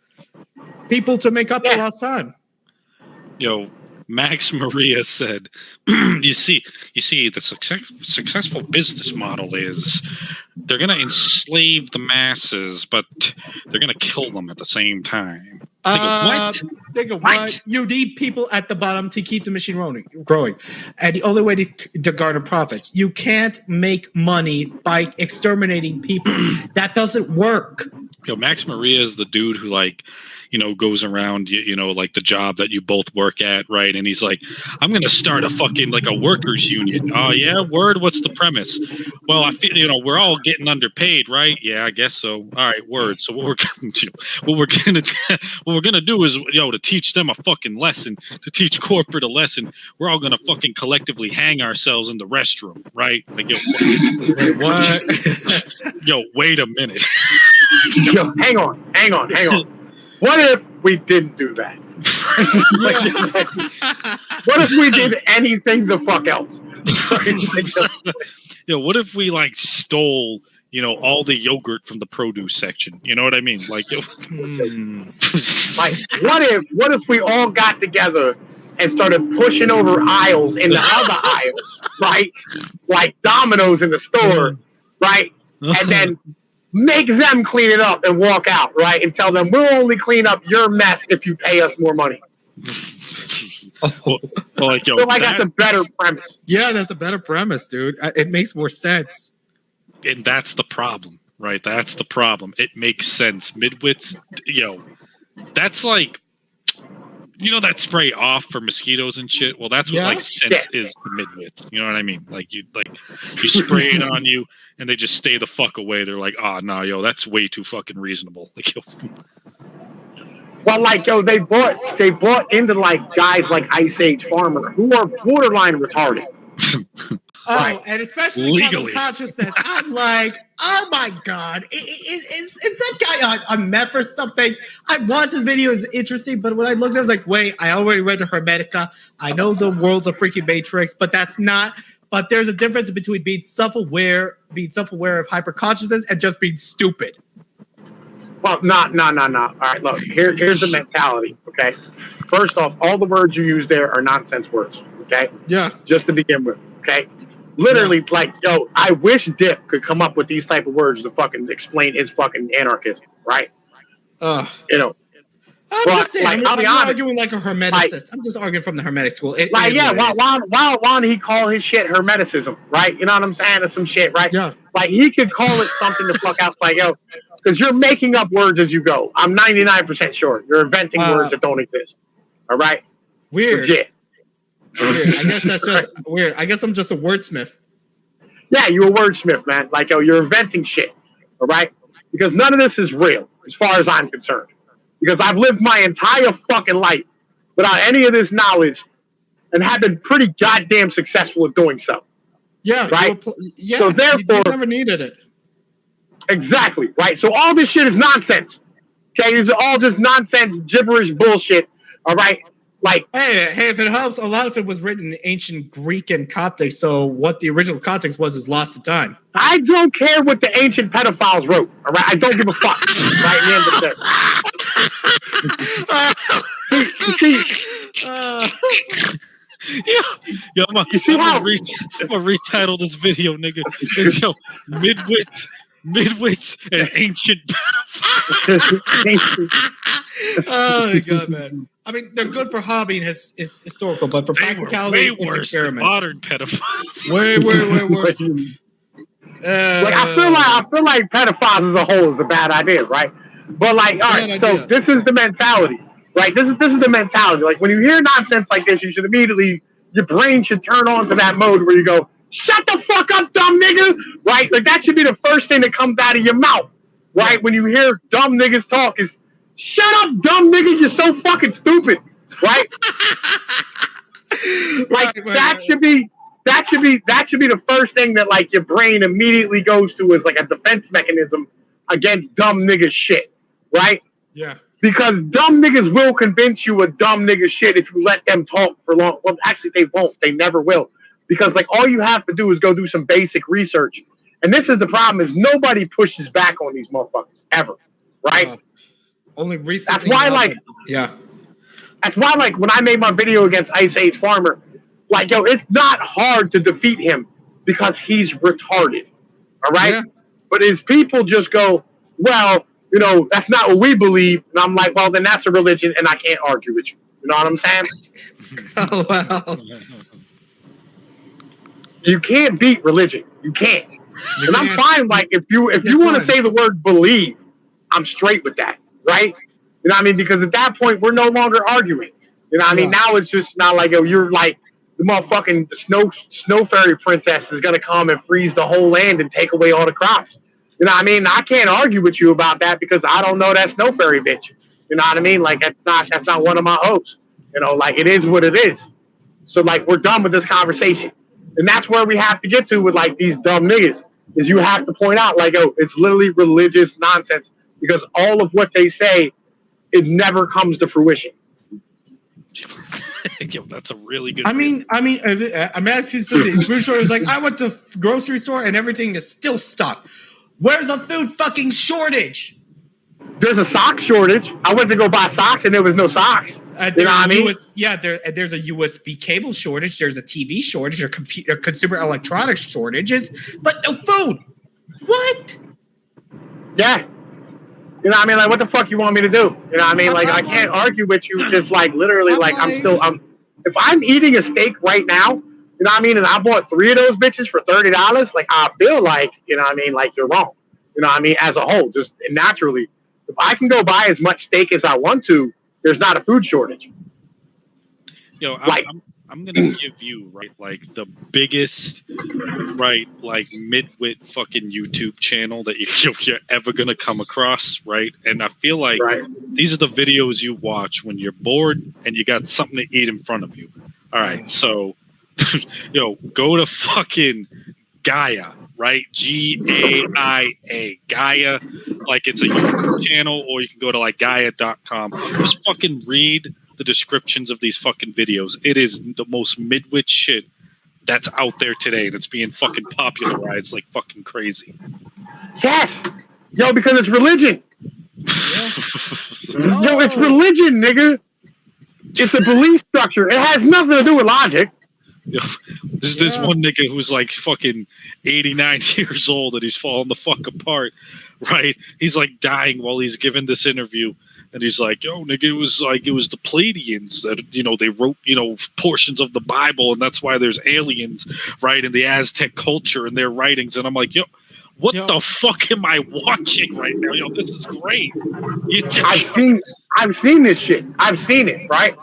to make up for lost time. Yo, Max Maria said, you see, the successful business model is they're going to enslave the masses, but they're going to kill them at the same time. What? You need people at the bottom to keep the machine growing. And the only way to garner profits. You can't make money by exterminating people. That doesn't work. Yo, Max Maria is the dude who, like, goes around, like the job that you both work at, right? And he's like, I'm going to start a fucking, like, a workers union. Oh, yeah? Word? What's the premise? Well, I feel, we're all getting underpaid, right? Yeah, I guess so. All right, word. So what we're gonna do is, to teach them a fucking lesson, to teach corporate a lesson, we're all going to fucking collectively hang ourselves in the restroom, right? Like, yo, wait, what? Yo, wait a minute. Yo, hang on. What if we didn't do that? What if we did anything the fuck else? What if we like stole, all the yogurt from the produce section? You know what I mean? Like, like what if we all got together and started pushing over aisles in the other aisles, right? Like Domino's in the store, right? And then make them clean it up and walk out, right? And tell them we'll only clean up your mess if you pay us more money. That's a better premise. Yeah, that's a better premise, dude. It makes more sense. And that's the problem, right? That's the problem. It makes sense. Midwits, that's like, that spray off for mosquitoes and shit. Well, that's what scent is to midwits. You know what I mean? Like you spray it on you, and they just stay the fuck away. They're like, no, that's way too fucking reasonable. Like, well, like, they bought into like guys like Ice Age Farmer who are borderline retarded. Right. And especially legally consciousness. I'm like, oh my god, is that guy on meth or something? I watched his video; it's interesting, but when I looked, I was like, wait, I already read the Hermetica. I know the world's a freaking matrix, but that's not. But there's a difference between being self-aware of hyperconsciousness, and just being stupid. Well, no. All right, look, here's the mentality. Okay, first off, all the words you use there are nonsense words. Okay, yeah, just to begin with. Okay. Literally, like, I wish Dip could come up with these type of words to fucking explain his fucking anarchism, right? I'm just saying, I'm not arguing like a hermeticist. I'm just arguing from the hermetic school. Why don't he call his shit hermeticism, right? You know what I'm saying? Or some shit, right? Yeah. Like, he could call it something the fuck else, like, because you're making up words as you go. I'm 99% sure. You're inventing words that don't exist, all right? Weird. Legit. Weird. I guess that's just weird. I guess I'm just a wordsmith. Yeah, you're a wordsmith, man. Like, you're inventing shit, all right? Because none of this is real, as far as I'm concerned. Because I've lived my entire fucking life without any of this knowledge and have been pretty goddamn successful at doing so. Yeah, right? So therefore, you never needed it. Exactly, right? So all this shit is nonsense. Okay, these are all just nonsense, gibberish bullshit, all right? Like, hey, if it helps, a lot of it was written in ancient Greek and Coptic, so what the original context was is lost to time. I don't care what the ancient pedophiles wrote, all right? I don't give a fuck, right? At the end of the day. I'm gonna retitle this video, nigga. It's, midwits and ancient pedophiles. Oh my god, man! I mean, they're good for hobby and historical, but for practicality, it's experiments. Modern pedophiles, way worse. I feel like pedophiles as a whole is a bad idea, right? But like, all right, so this is the mentality, right? This is the mentality. Like, when you hear nonsense like this, you should immediately, your brain should turn on to that mode where you go, shut the fuck up, dumb nigga, right? Like, that should be the first thing that comes out of your mouth, right? When you hear dumb niggas talk, is shut up, dumb nigga, you're so fucking stupid, right? Like, that should be the first thing that, like, your brain immediately goes to as like a defense mechanism against dumb nigga shit, right? Yeah. Because dumb niggas will convince you a dumb nigga shit if you let them talk for long. Well, actually, they won't. They never will. Because, like, all you have to do is go do some basic research. And this is the problem, is nobody pushes back on these motherfuckers, ever, right? Only recently. That's why, like, when I made my video against Ice Age Farmer, like, it's not hard to defeat him because he's retarded, all right? Yeah. But his people just go, well, that's not what we believe. And I'm like, well, then that's a religion, and I can't argue with you. You know what I'm saying? Oh, wow. You can't beat religion. You can't. And I'm fine. Like, if you want to say the word believe, I'm straight with that, right? You know what I mean? Because at that point, we're no longer arguing. You know what I mean? Now it's just not like, you're like, the motherfucking snow fairy princess is going to come and freeze the whole land and take away all the crops. You know what I mean? I can't argue with you about that because I don't know that snow fairy bitch. You know what I mean? Like, that's not one of my hopes. Like, it is what it is. So, like, we're done with this conversation. And that's where we have to get to with, like, these dumb niggas, is you have to point out, like, it's literally religious nonsense because all of what they say, it never comes to fruition. Yo, that's a really good. I mean, I'm asking his food shortage. Like, I went to grocery store and everything is still stocked. Where's a food fucking shortage? There's a sock shortage. I went to go buy socks and there was no socks. You know what I mean? There's a USB cable shortage. There's a TV shortage. Or consumer electronics shortages, but no food. What? Yeah. You know what I mean? Like, what the fuck you want me to do? You know what I mean? Like, I can't argue with you. Just like literally, like if I'm eating a steak right now, you know what I mean? And I bought 3 of those bitches for $30. Like, I feel like, you know what I mean? Like, you're wrong. You know what I mean? As a whole, just naturally. If I can go buy as much steak as I want to, there's not a food shortage. Yo, I'm gonna give you like the biggest like midwit fucking YouTube channel that you're ever gonna come across, right? And I feel like these are the videos you watch when you're bored and you got something to eat in front of you. All right, so yo, go to fucking Gaia, right? Gaia, Gaia, like it's a YouTube channel, or you can go to like Gaia.com. Just fucking read the descriptions of these fucking videos. It is the most midwit shit that's out there today, and it's being fucking popularized like fucking crazy. Yes, yo, because it's religion. Yo, it's religion, nigga. It's a belief structure. It has nothing to do with logic. There's this one nigga who's like fucking 89 years old and he's falling the fuck apart, right? He's like dying while he's giving this interview. And he's like, yo, nigga, it was the Pleiadians that, you know, they wrote, you know, portions of the Bible. And that's why there's aliens, right? In the Aztec culture and their writings. And I'm like, yo, what the fuck am I watching right now? Yo, this is great. I've seen this shit. I've seen it, right?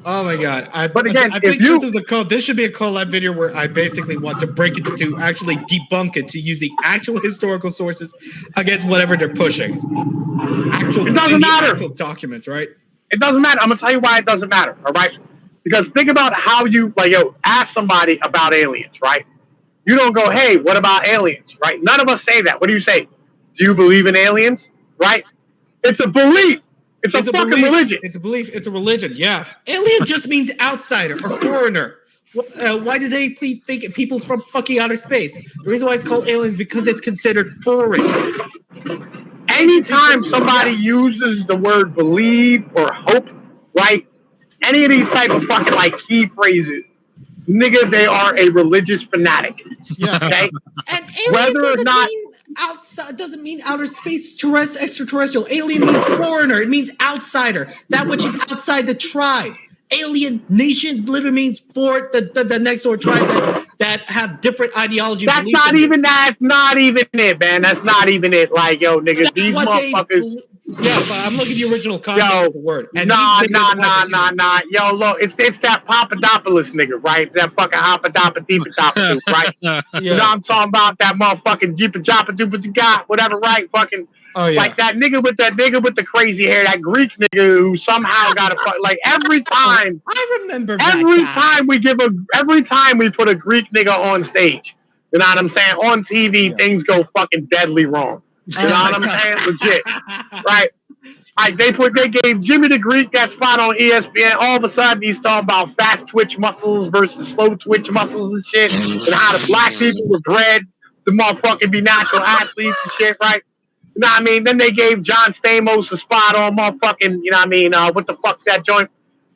Oh my god! I think this should be a collab video where I basically want to break it to actually debunk it to using actual historical sources against whatever they're pushing. It doesn't matter. Actual documents, right? It doesn't matter. I'm gonna tell you why it doesn't matter. All right, because think about how you ask somebody about aliens, right? You don't go, hey, what about aliens, right? None of us say that. What do you say? Do you believe in aliens? Right? It's a belief. It's a fucking religion. It's a belief. It's a religion. Yeah. Alien just means outsider or foreigner. Why do they think people's from fucking outer space? The reason why it's called aliens is because it's considered foreign. Anytime somebody uses the word believe or hope, right? Any of these type of fucking like key phrases, nigga, they are a religious fanatic. Yeah. Okay? And alien doesn't mean outer space, extraterrestrial. Alien means foreigner. It means outsider. That which is outside the tribe. Alien nations literally means for the next door tribe that have different ideology. That's not even it, man. That's not even it. Like, yo, nigga, these motherfuckers. Yeah, but I'm looking at the original context of the word. And nah. Yo, look, it's that Papadopoulos nigga, right? It's that fucking Hopadoppa, right? Yeah. You know what I'm talking about? That motherfucking Jeepa Joppa Doopa guy, whatever, right? Fucking. Oh, yeah. Like that nigga with the crazy hair, that Greek nigga who somehow got a like every time. I remember every time we put a Greek nigga on stage. You know what I'm saying? On TV, things go fucking deadly wrong. You know what I'm saying? Legit, right? Like they gave Jimmy the Greek that spot on ESPN. All of a sudden, he's talking about fast twitch muscles versus slow twitch muscles and shit, and how the black people were bred to motherfucking be natural athletes and shit, right? You know what I mean? Then they gave John Stamos a spot on motherfucking, you know what I mean? What the fuck's that joint?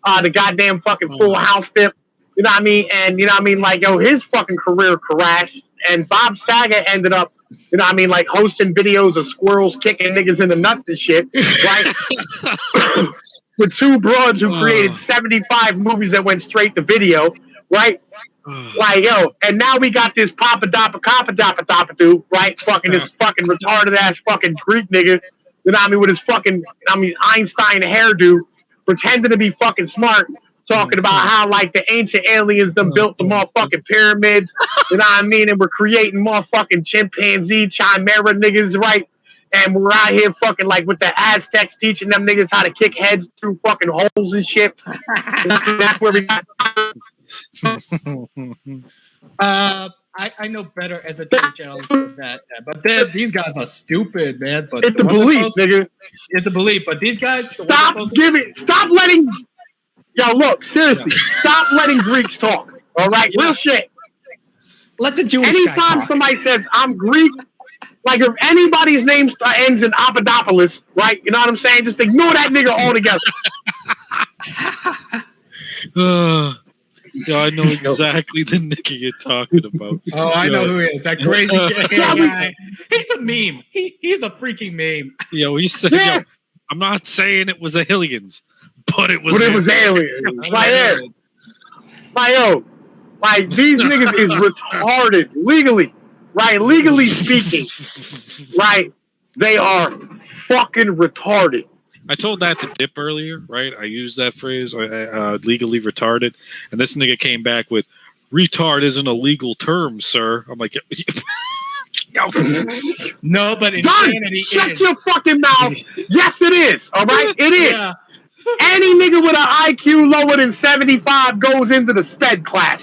The goddamn fucking Full House tip. You know what I mean? And you know what I mean? Like, yo, his fucking career crashed. And Bob Saget ended up, you know what I mean? Like hosting videos of squirrels kicking niggas in the nuts and shit, right? With two broads who created 75 movies that went straight to video, right? Like, yo, and now we got this Papadoppa dude, right? Fucking this fucking retarded ass fucking Greek nigga, you know what I mean, with his fucking, Einstein hairdo, pretending to be fucking smart, talking about how like the ancient aliens done built the motherfucking pyramids, you know what I mean, and we're creating motherfucking chimpanzee chimera niggas, right? And we're out here fucking like with the Aztecs teaching them niggas how to kick heads through fucking holes and shit. That's where we got. I know better as a teacher than that, but these guys are stupid, man. But it's a belief, nigga. It's a belief, but these guys. Stop letting Yo, look, seriously, stop letting Greeks talk. All right, real shit. Let the Jewish guy Anytime talk. somebody says I'm Greek, like if anybody's name ends in Papadopoulos, right? You know what I'm saying? Just ignore that nigga altogether. Yeah, I know exactly the nigga you're talking about. Oh, I know who he is. That crazy guy. He's a meme. He's a freaking meme. Yo, he said, Yeah. yo, I'm not saying it was aliens, but it was. But it was aliens. Like, yo, like these niggas is retarded legally, right? Legally speaking, right? They are fucking retarded. I told that to Dip earlier, right? I used that phrase, legally retarded, and this nigga came back with, "Retard isn't a legal term, sir." I'm like, no, but insanity shut your fucking mouth. Yes, it is. All right, it is. Yeah. Any nigga with an IQ lower than 75 goes into the sped class.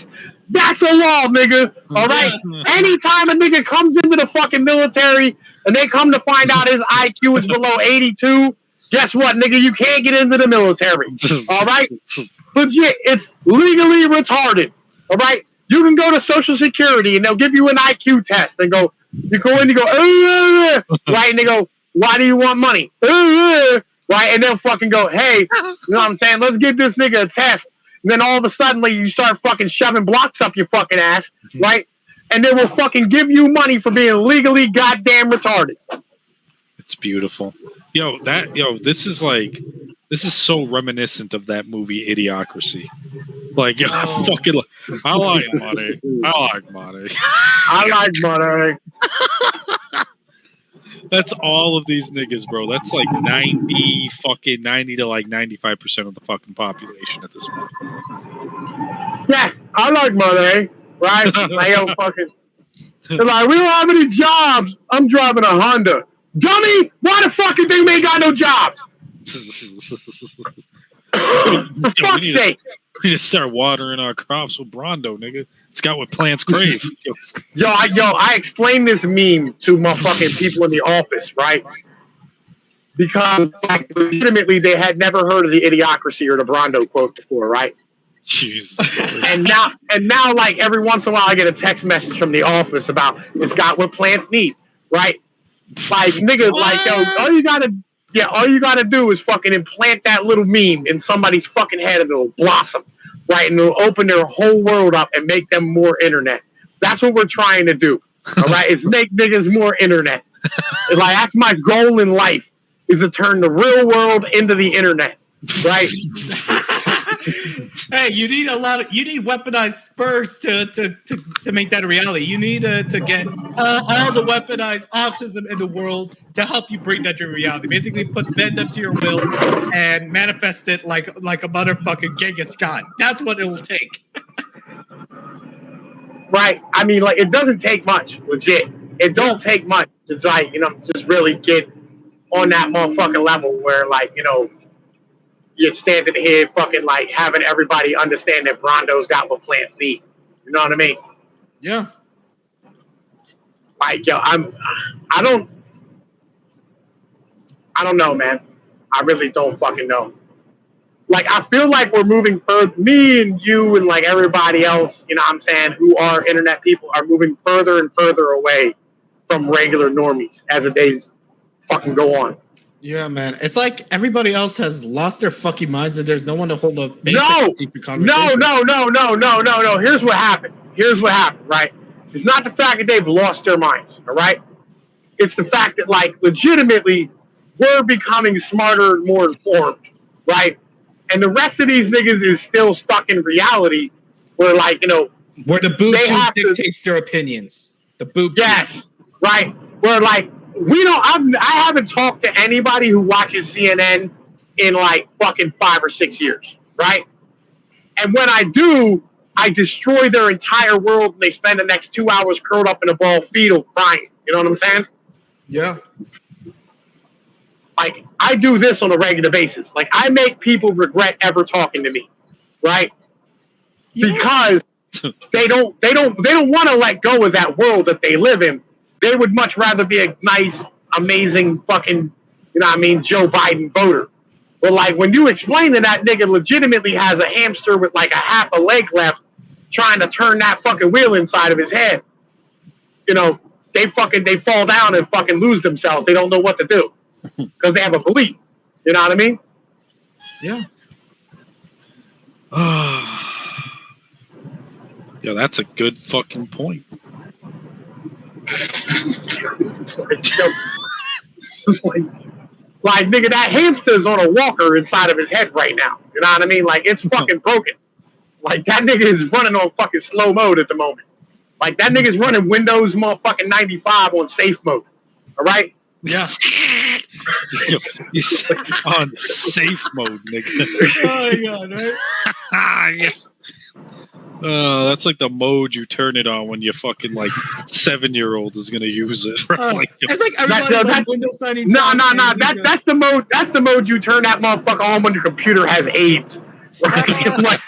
That's a law, nigga. All right. Anytime a nigga comes into the fucking military and they come to find out his IQ is below 82, guess what, nigga? You can't get into the military. All right. Legit, it's legally retarded. All right. You can go to Social Security and they'll give you an IQ test and go. You go in, you go, right, and they go, "Why do you want money?" Right, and they'll fucking go, "Hey, you know what I'm saying? Let's give this nigga a test." And then all of a sudden, like, you start fucking shoving blocks up your fucking ass, right? And they will fucking give you money for being legally goddamn retarded. It's beautiful. This is so reminiscent of that movie Idiocracy. Like, I like money. I like money. That's all of these niggas, bro. That's like 90 to like 95% of the fucking population at this point. Yeah, I like money, right? Like, yo, fucking. They're like, "We don't have any jobs. I'm driving a Honda." Dummy, why the fuck did they ain't got no jobs? For fuck's sake. We need to start watering our crops with Brondo, nigga. It's got what plants crave. I explained this meme to motherfucking people in the office, right? Because like, legitimately they had never heard of the Idiocracy or the Brondo quote before, right? Jesus. and now like every once in a while I get a text message from the office about it's got what plants need, right? Like niggas, like, yo, all you gotta do is fucking implant that little meme in somebody's fucking head and it'll blossom, right? And it'll open their whole world up and make them more internet. That's what we're trying to do, all right? Is make niggas more internet. Like, that's my goal in life, is to turn the real world into the internet, right? Hey, you need weaponized spurs to make that a reality. You need to get all the weaponized autism in the world to help you bring that to reality. Basically, bend up to your will and manifest it like a motherfucking Genghis Khan. That's what it will take. Right. I mean, like, it doesn't take much, legit. It don't take much to, like, you know, just really get on that motherfucking level where, like, you know, you're standing here fucking, like, having everybody understand that Brondo's got what plants need. You know what I mean? Yeah. Like, yo, I don't know, man. I really don't fucking know. Like, I feel like we're moving further, me and you and, like, everybody else, you know what I'm saying, who are internet people, are moving further and further away from regular normies as the days fucking go on. Yeah, man. It's like everybody else has lost their fucking minds and there's no one to hold a basic decent conversation. No. Here's what happened, right? It's not the fact that they've lost their minds, all right? It's the fact that, like, legitimately, we're becoming smarter and more informed, right? And the rest of these niggas is still stuck in reality where, like, you know, where the boob tube dictates their opinions. The boob tube. Yes, right. Where, like, I haven't talked to anybody who watches CNN in, like, fucking 5 or 6 years, right? And when I do, I destroy their entire world and they spend the next 2 hours curled up in a ball fetal crying. You know what I'm saying? Yeah. Like, I do this on a regular basis. Like, I make people regret ever talking to me, right? Yeah. Because they don't want to let go of that world that they live in. They would much rather be a nice, amazing fucking, you know what I mean, Joe Biden voter, But like when you explain that that nigga legitimately has a hamster with like a half a leg left, trying to turn that fucking wheel inside of his head, you know, they fall down and fucking lose themselves. They don't know what to do because they have a belief. You know what I mean? Yeah. Yeah, that's a good fucking point. Like, nigga, that hamster's on a walker inside of his head right now. You know what I mean? Like, it's fucking broken. Like, that nigga is running on fucking slow mode at the moment. Like, that nigga's running Windows motherfucking 95 on safe mode. All right? Yeah. He's on safe mode, nigga. Oh my god, right? Yeah. That's like the mode you turn it on when your fucking like 7-year-old is gonna use it. Right? It's like everybody's on Windows 95. No. That's the mode. That's the mode you turn that motherfucker on when your computer has AIDS. Right? Like,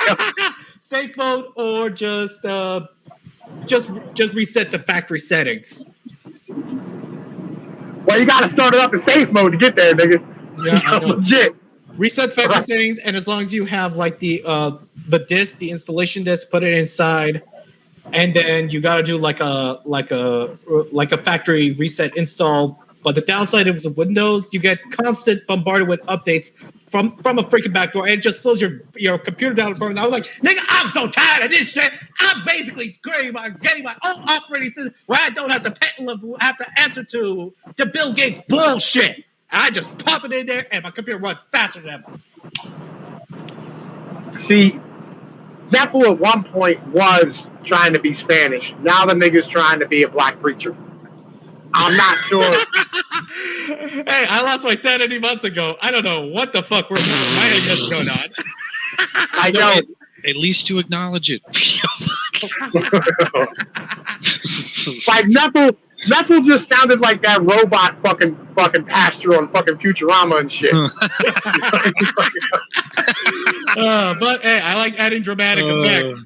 safe mode or just reset to factory settings. well, you gotta start it up in safe mode to get there, nigga. Yeah, Legit. Reset factory settings, and as long as you have like the disk, the installation disk, put it inside, and then you gotta do like a factory reset install. But the downside of Windows, you get constant bombarded with updates from a freaking backdoor, and it just slows your computer down. I was like, nigga, I'm so tired of this shit. I'm basically getting my own operating system where I don't have to answer to Bill Gates bullshit. I just pop it in there, and my computer runs faster than ever. See, Nepal at one point was trying to be Spanish. Now the nigga's trying to be a black preacher. I'm not sure. Hey, I lost my sanity months ago. I don't know what the fuck my head is going on. I know. At least you acknowledge it. Like Nepal just sounded like that robot fucking pastor on fucking Futurama and shit. But hey, I like adding dramatic effect.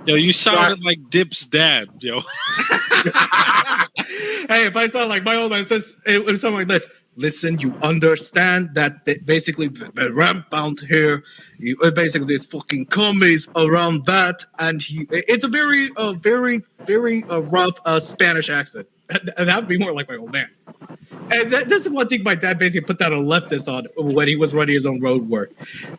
Yo, you sounded like Dip's dad, yo. Hey, if I sound like my old man says, it was something like this. Listen, you understand that basically the ramp bound here, basically there's fucking commies around that, and it's a very rough Spanish accent. And that would be more like my old man. And this is one thing my dad basically put down a leftist on when he was running his own road work.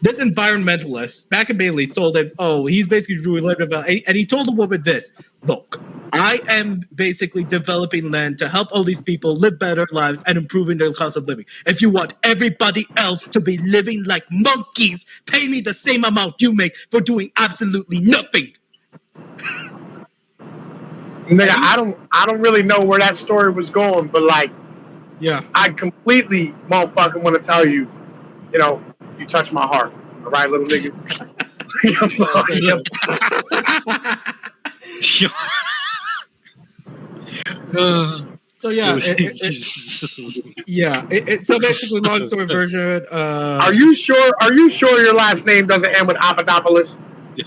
This environmentalist back in Bailey told him, he's basically doing land development, and he told the woman this: look, I am basically developing land to help all these people live better lives and improving their cost of living. If you want everybody else to be living like monkeys, pay me the same amount you make for doing absolutely nothing. Nigga, I don't really know where that story was going, but like, yeah, I completely motherfucking want to tell you, you touch my heart. All right, little nigga. So yeah, so basically, long story version. Are you sure your last name doesn't end with Papadopoulos?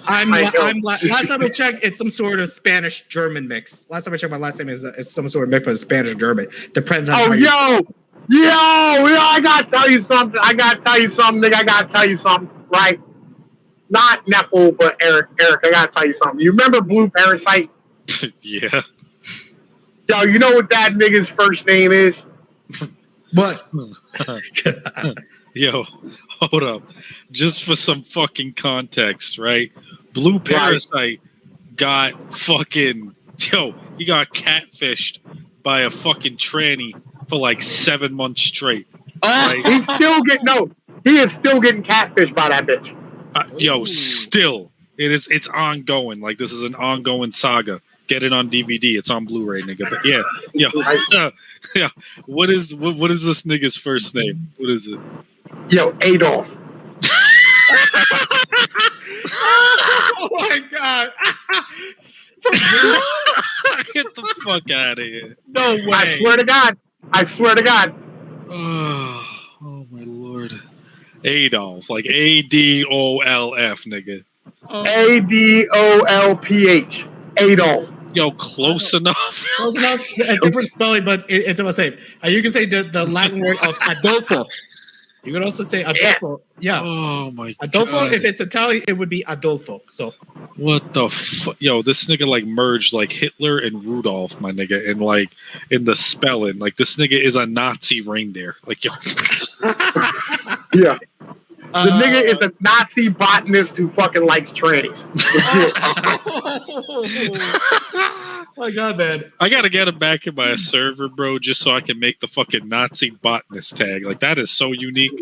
Last time I checked, it's some sort of Spanish-German mix. Last time I checked, my last name is some sort of mix of Spanish-German. Depends on how yo, I gotta tell you something. Nigga. I gotta tell you something, right? Not Nepal, but Eric, I gotta tell you something. You remember Blue Parasite? Yeah. Yo, you know what that nigga's first name is? What? Yo, hold up. Just for some fucking context, right? Blue Parasite got fucking... Yo, he got catfished by a fucking tranny for like 7 months straight. Right? He is still getting catfished by that bitch. Still. It's ongoing. Like, this is an ongoing saga. Get it on DVD. It's on Blu-ray, nigga. But yeah. What is this nigga's first name? What is it? Yo, Adolf. Oh my god! Get the fuck out of here! No way! I swear to God. Oh my lord! Adolf, like ADOLF, nigga. ADOLPH. Adolf. Yo, close enough. Close enough. A different spelling, but it's the same. You can say the Latin word of Adolfo. You could also say Adolfo. Yeah. Oh my Adolfo, god. if it's Italian, it would be Adolfo. So What the fuck? Yo, this nigga like merged like Hitler and Rudolph, my nigga, and like in the spelling. Like this nigga is a Nazi reindeer. Like yo. Yeah. The nigga is a Nazi botanist who fucking likes trannies. Oh my god, man. I gotta get him back in my server, bro, just so I can make the fucking Nazi botanist tag. Like that is so unique.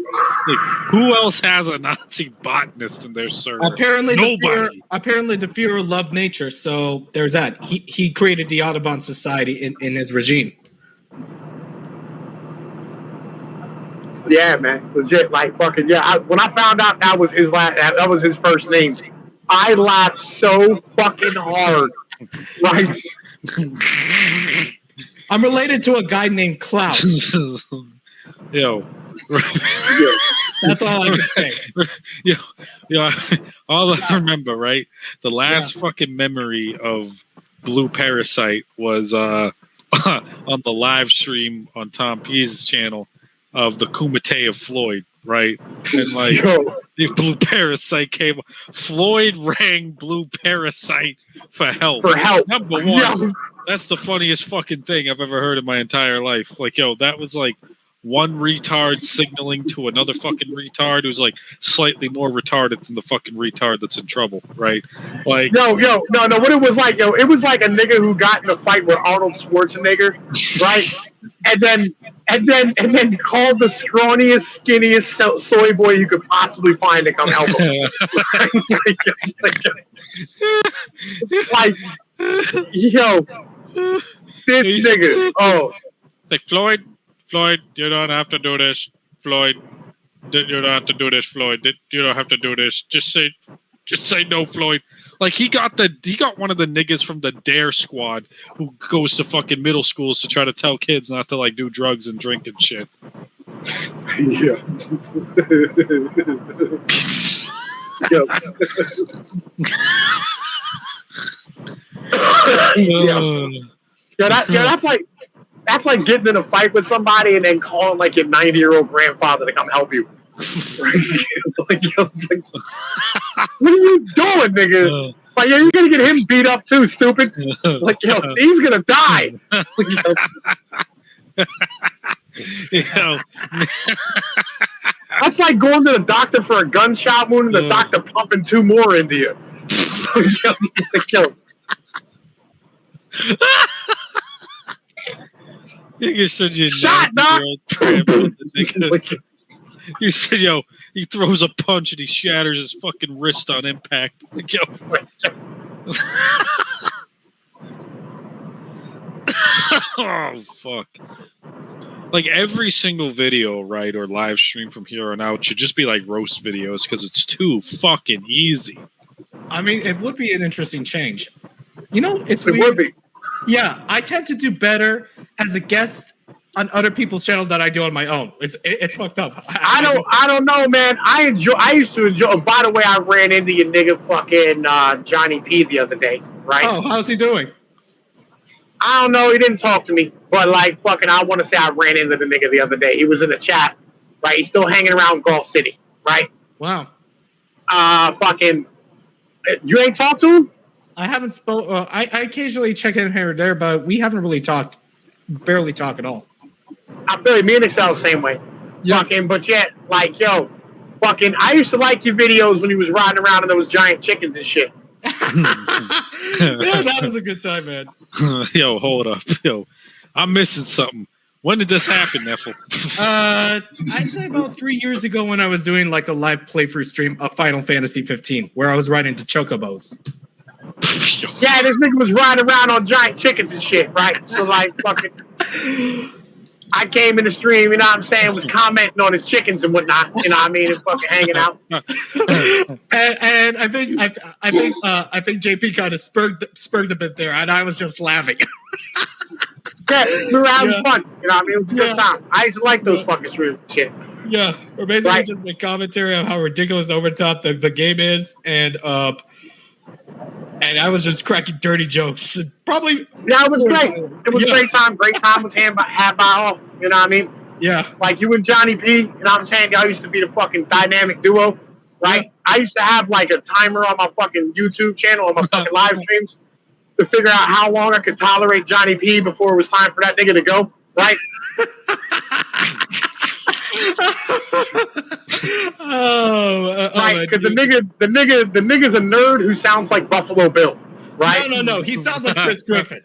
Like who else has a Nazi botanist in their server? Apparently, Nobody. the Führer loved nature, so there's that. He created the Audubon Society in his regime. Yeah, man, legit, like fucking yeah. When I found out that was his first name, I laughed so fucking hard. Like, I'm related to a guy named Klaus. Yo. That's all I can say. Yo, all I remember, right? The last fucking memory of Blue Parasite was on the live stream on Tom P's channel of the Kumite of Floyd, right? And like the Blue Parasite came. Floyd rang Blue Parasite for help. Number one, Yo. that's the funniest fucking thing I've ever heard in my entire life. Like, yo, that was like one retard signaling to another fucking retard who's like slightly more retarded than the fucking retard that's in trouble, right? Like, no, what it was like, it was like a nigga who got in a fight with Arnold Schwarzenegger, right? and then called the scrawniest, skinniest soy boy you could possibly find to come help him. like, yo, this nigga, oh. Like, Floyd, you don't have to do this. Floyd, you don't have to do this. Floyd, you don't have to do this. Just say no, Floyd. Like he got one of the niggas from the Dare Squad who goes to fucking middle schools to try to tell kids not to like do drugs and drink and shit. Yeah. That's like getting in a fight with somebody and then calling like your 90-year-old grandfather to come help you. Like, what are you doing, nigga? Like, yeah, you're gonna get him beat up too, stupid. Like, yo, he's gonna die. That's like going to the doctor for a gunshot wound and the doctor pumping 2 more into you. You said you shot, doc. You said, yo, he throws a punch and he shatters his fucking wrist on impact. Like, yo. Oh, fuck. Like, every single video, right, or live stream from here on out should just be like roast videos because it's too fucking easy. I mean, it would be an interesting change. You know, it weird. Would be. Yeah, I tend to do better as a guest on other people's channels than I do on my own. It's fucked up. I don't know, man. I used to enjoy. By the way, I ran into your nigga fucking Johnny P the other day, right? Oh, how's he doing? I don't know. He didn't talk to me, but like fucking, I want to say I ran into the nigga the other day. He was in the chat, right? He's still hanging around Gulf City, right? Wow. Fucking, you ain't talked to him? I haven't spoke. I occasionally check in here or there, but we haven't really talked. Barely talk at all. I feel like me and Excel the same way. Yeah. Fucking, but yet, like, yo, fucking, I used to like your videos when he was riding around in those giant chickens and shit. Yeah, that was a good time, man. Yo, hold up. Yo, I'm missing something. When did this happen, Neffel? I'd say about 3 years ago when I was doing like a live playthrough stream of Final Fantasy 15, where I was riding to chocobos. Yeah, this nigga was riding around on giant chickens and shit, right? So like fucking I came in the stream, you know what I'm saying, was commenting on his chickens and whatnot, you know what I mean, and fucking hanging out. and I think JP kind of spurred a bit there, and I was just laughing. Yeah, we were having fun, you know what I mean? It was a good time. I used to like those fucking streams and shit. Yeah, or basically just the commentary on how ridiculous over top the game is, and I was just cracking dirty jokes. Probably. Yeah, it was great. It was a great time. Great time was had by all. You know what I mean? Yeah. Like you and Johnny P, you know what I'm saying? Y'all used to be the fucking dynamic duo, right? Yeah. I used to have like a timer on my fucking YouTube channel, on my fucking live streams, to figure out how long I could tolerate Johnny P before it was time for that nigga to go, right? Right, because the nigga's a nerd who sounds like Buffalo Bill, right? No. He sounds like Chris Griffin.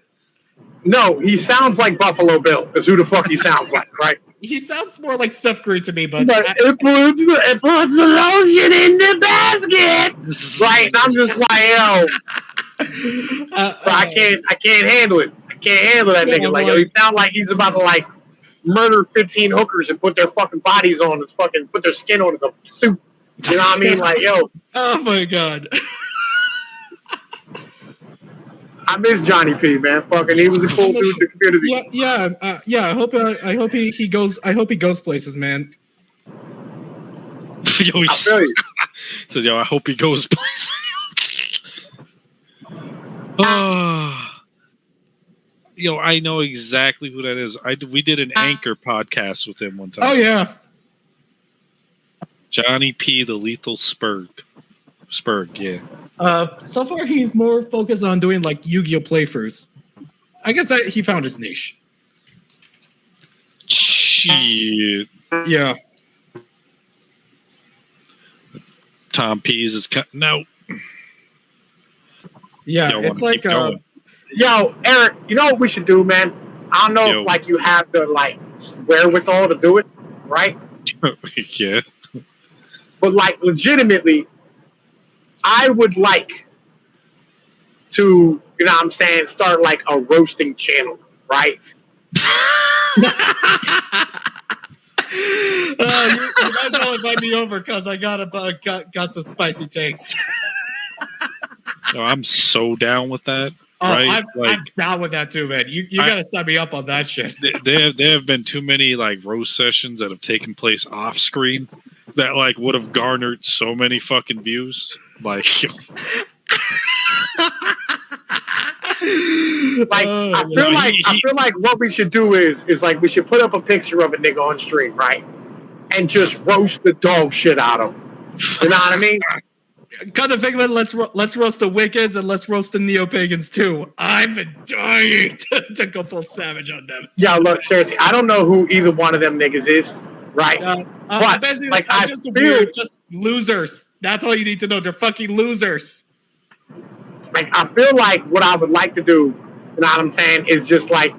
No, he sounds like Buffalo Bill. Is who the fuck he sounds like, right? He sounds more like Steph Curry to me, but it puts the lotion in the basket, right? And I'm just like, yo, I can't handle it. I can't handle that nigga. Like, yo, he sounds like he's about to like murder 15 hookers and put their fucking bodies on, and fucking put their skin on as a suit. You know what I mean? Like, yo. Oh my god. I miss Johnny P, man. Fucking, he was a cool dude in the community. Yeah. I hope he goes. I hope he goes places, man. Yo, he says, "Yo, I hope he goes places." Yo, I know exactly who that is. We did an Anchor podcast with him one time. Oh yeah, Johnny P, the Lethal Spurg. Yeah. So far, he's more focused on doing like Yu-Gi-Oh playthroughs. I guess he found his niche. Shit. Yeah. Tom Pease is no. Yeah, it's like yo, Eric, you know what we should do, man? I don't know if like you have the like wherewithal to do it, right? Yeah. But like legitimately, I would like to, you know what I'm saying, start like a roasting channel, right? You guys don't invite me over because I got some spicy takes. No, I'm so down with that. Oh, right? I'm down with that too, man. You gotta sign me up on that shit. There have been too many like roast sessions that have taken place off screen that like would have garnered so many fucking views. Like, I feel like what we should do is like we should put up a picture of a nigga on stream, right? And just roast the dog shit out of him. You know what I mean? Come to think of it, let's roast the Wiccans and let's roast the Neo-Pagans too. I've been dying to go full savage on them. Yeah, look, seriously, I don't know who either one of them niggas is, right? But basically, like, just losers. That's all you need to know. They're fucking losers. Like, I feel like what I would like to do, you know what I'm saying, is just like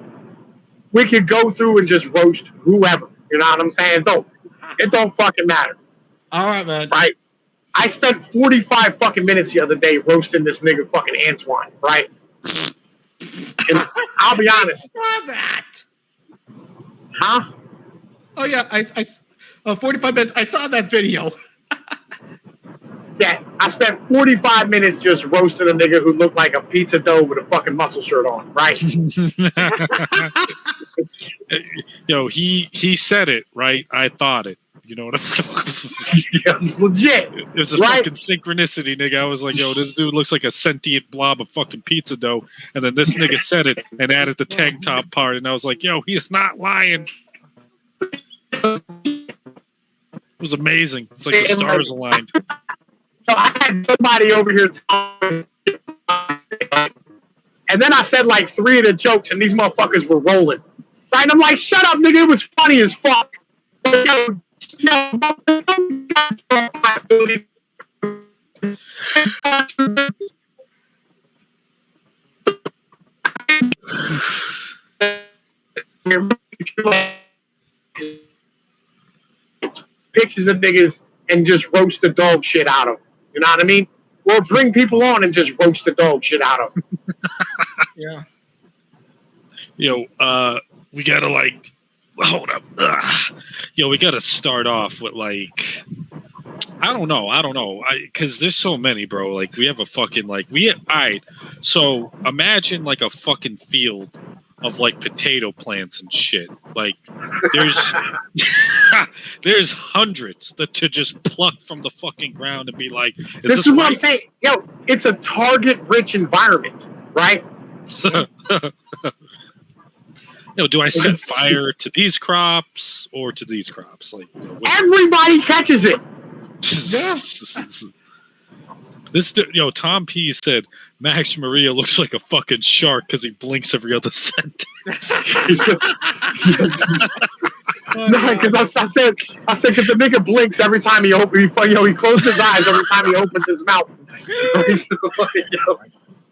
we could go through and just roast whoever. You know what I'm saying? It don't fucking matter. All right, man. Right? I spent 45 fucking minutes the other day roasting this nigga fucking Antoine, right? And I'll be honest. I saw that. Huh? Oh yeah, I 45 minutes. I saw that video. Yeah, I spent 45 minutes just roasting a nigga who looked like a pizza dough with a fucking muscle shirt on, right? Yo, he said it, right? I thought it. You know what I'm saying? Yeah, legit. There's a fucking synchronicity, nigga. I was like, yo, this dude looks like a sentient blob of fucking pizza dough. And then this nigga said it and added the tank top part. And I was like, yo, he's not lying. It was amazing. It's like the stars aligned. So I had somebody over here talking, and then I said like 3 of the jokes, and these motherfuckers were rolling. Right? And I'm like, shut up, nigga. It was funny as fuck. Pictures of niggas and just roast the dog shit out of them. You know what I mean? Or bring people on and just roast the dog shit out of them. Yeah. Yo, we gotta like hold up. Yo, we gotta start off with like I don't know. Because there's so many, bro. Like we have a fucking all right. So imagine like a fucking field of like potato plants and shit. Like there's hundreds to just pluck from the fucking ground and be like, this is what I'm saying. Yo, it's a target rich environment, right? do I set fire to these crops or to these crops? Like, everybody catches it. This, Tom P said Max Maria looks like a fucking shark because he blinks every other sentence. No, because I said because the nigga blinks every time he opens. He closes his eyes every time he opens his mouth.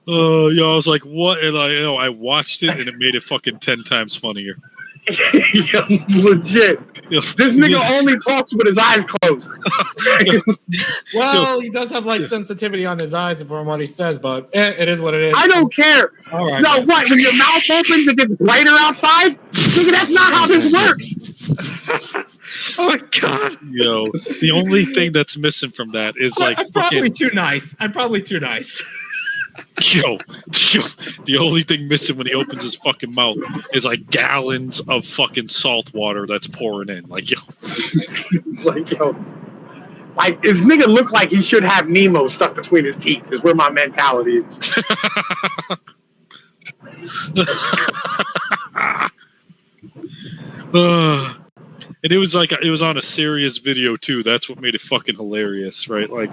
I was like, what? And I watched it and it made it fucking 10 times funnier. Legit. This nigga only talks with his eyes closed. Well, he does have light sensitivity on his eyes from what he says, but it is what it is. I don't care. All right, no, what? When your mouth opens, it gets brighter outside? Nigga, that's not how this works. Oh my god. The only thing that's missing from that is like I'm probably too nice. The only thing missing when he opens his fucking mouth is like gallons of fucking salt water that's pouring in. Like, his nigga look like he should have Nemo stuck between his teeth is where my mentality is. And it was on a serious video too. That's what made it fucking hilarious, right? Like,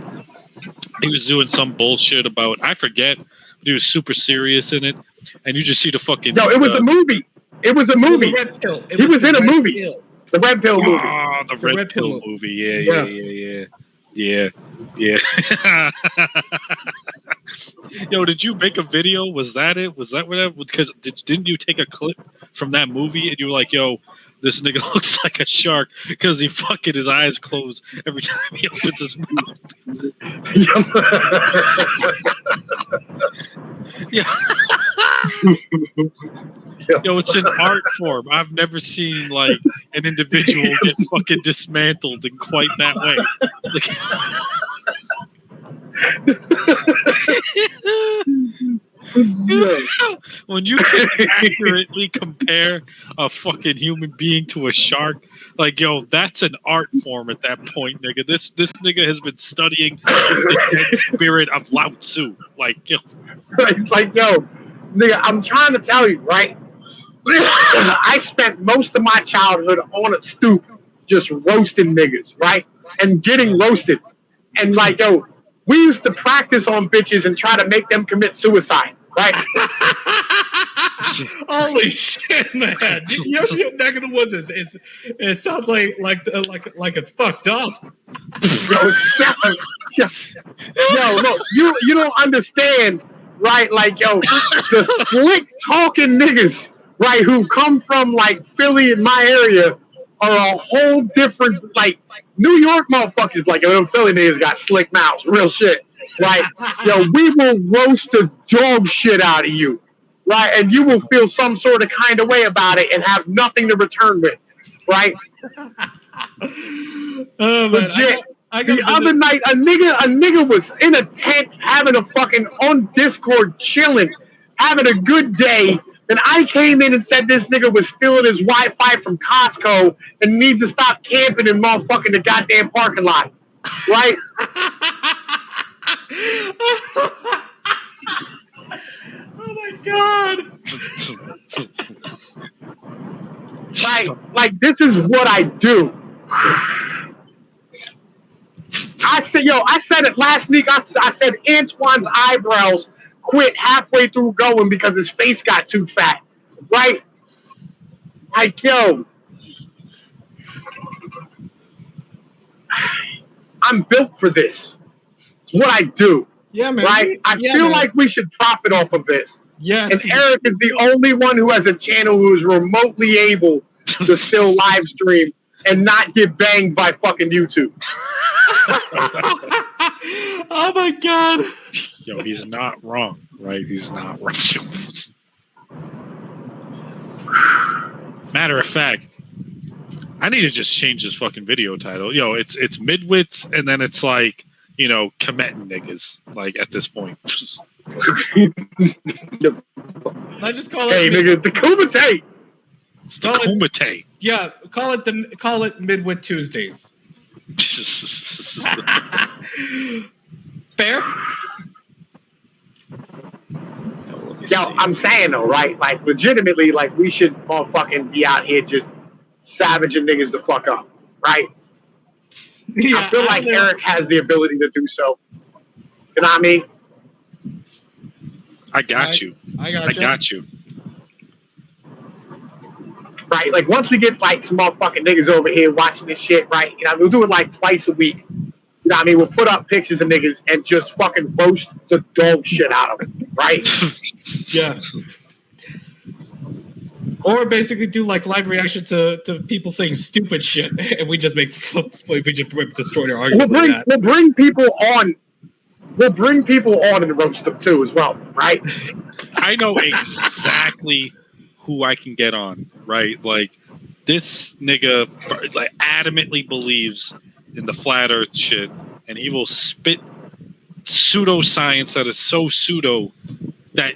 he was doing some bullshit about, I forget, but he was super serious in it. And you just see the fucking... No, it was a movie. It was a movie. The Red Pill. He was in a movie. Pill. The Red Pill movie. Oh, the Red Pill movie. Yeah. Did you make a video? Was that it? Was that what? Because didn't you take a clip from that movie and you were like, this nigga looks like a shark because he fucking his eyes close every time he opens his mouth. Yeah. It's an art form. I've never seen like an individual get fucking dismantled in quite that way. When you can accurately compare a fucking human being to a shark, that's an art form at that point, nigga. This nigga has been studying the dead spirit of Lao Tzu. Nigga, I'm trying to tell you, right? I spent most of my childhood on a stoop just roasting niggas, right? And getting roasted. And we used to practice on bitches and try to make them commit suicide, right? Holy shit, man! Your neck of the woods it sounds like it's fucked up. Look, you don't understand, right? The slick talking niggas, right, who come from Philly in my area are a whole different, New York motherfuckers, them Philly niggas got slick mouths, real shit. We will roast the dog shit out of you, right? And you will feel some sort of kind of way about it and have nothing to return with, right? Legit. The other night, a nigga was in a tent having a fucking on Discord chilling, having a good day. And I came in and said this nigga was stealing his Wi-Fi from Costco and needs to stop camping in motherfucking the goddamn parking lot, right? Oh my god! This is what I do. I said it last week. I said Antoine's eyebrows quit halfway through going because his face got too fat, right? I'm built for this. It's what I do. Yeah, man. Right? I feel like we should profit off of this. Yes. And Eric is the only one who has a channel who is remotely able to still live stream and not get banged by fucking YouTube. Oh my god. He's not wrong, right? He's not wrong. Matter of fact, I need to just change this fucking video title. It's midwits, and then it's committing niggas. At this point, I just call it. Hey, nigga, the Kumite. It's the Kumite. Yeah, call it Midwit Tuesdays. Let Yo, I'm saying though, right? Like, legitimately, like, we should motherfucking be out here just savaging niggas the fuck up, right? Yeah, I feel like Eric has the ability to do so. You know what I mean? I got you. I I got you. Right? Like, once we get, like, some motherfucking niggas over here watching this shit, right? You know, we'll do it, like, twice a week. You know what I mean? We'll put up pictures of niggas and just fucking roast the dog shit out of them, right? Yeah. Or basically do like live reaction to people saying stupid shit, and we just destroy their arguments like that. We'll bring people on. We'll bring people on and roast them too, as well, right? I know exactly who I can get on, right? Like, this nigga, like, adamantly believes in the flat Earth shit, and he will spit pseudoscience that is so pseudo that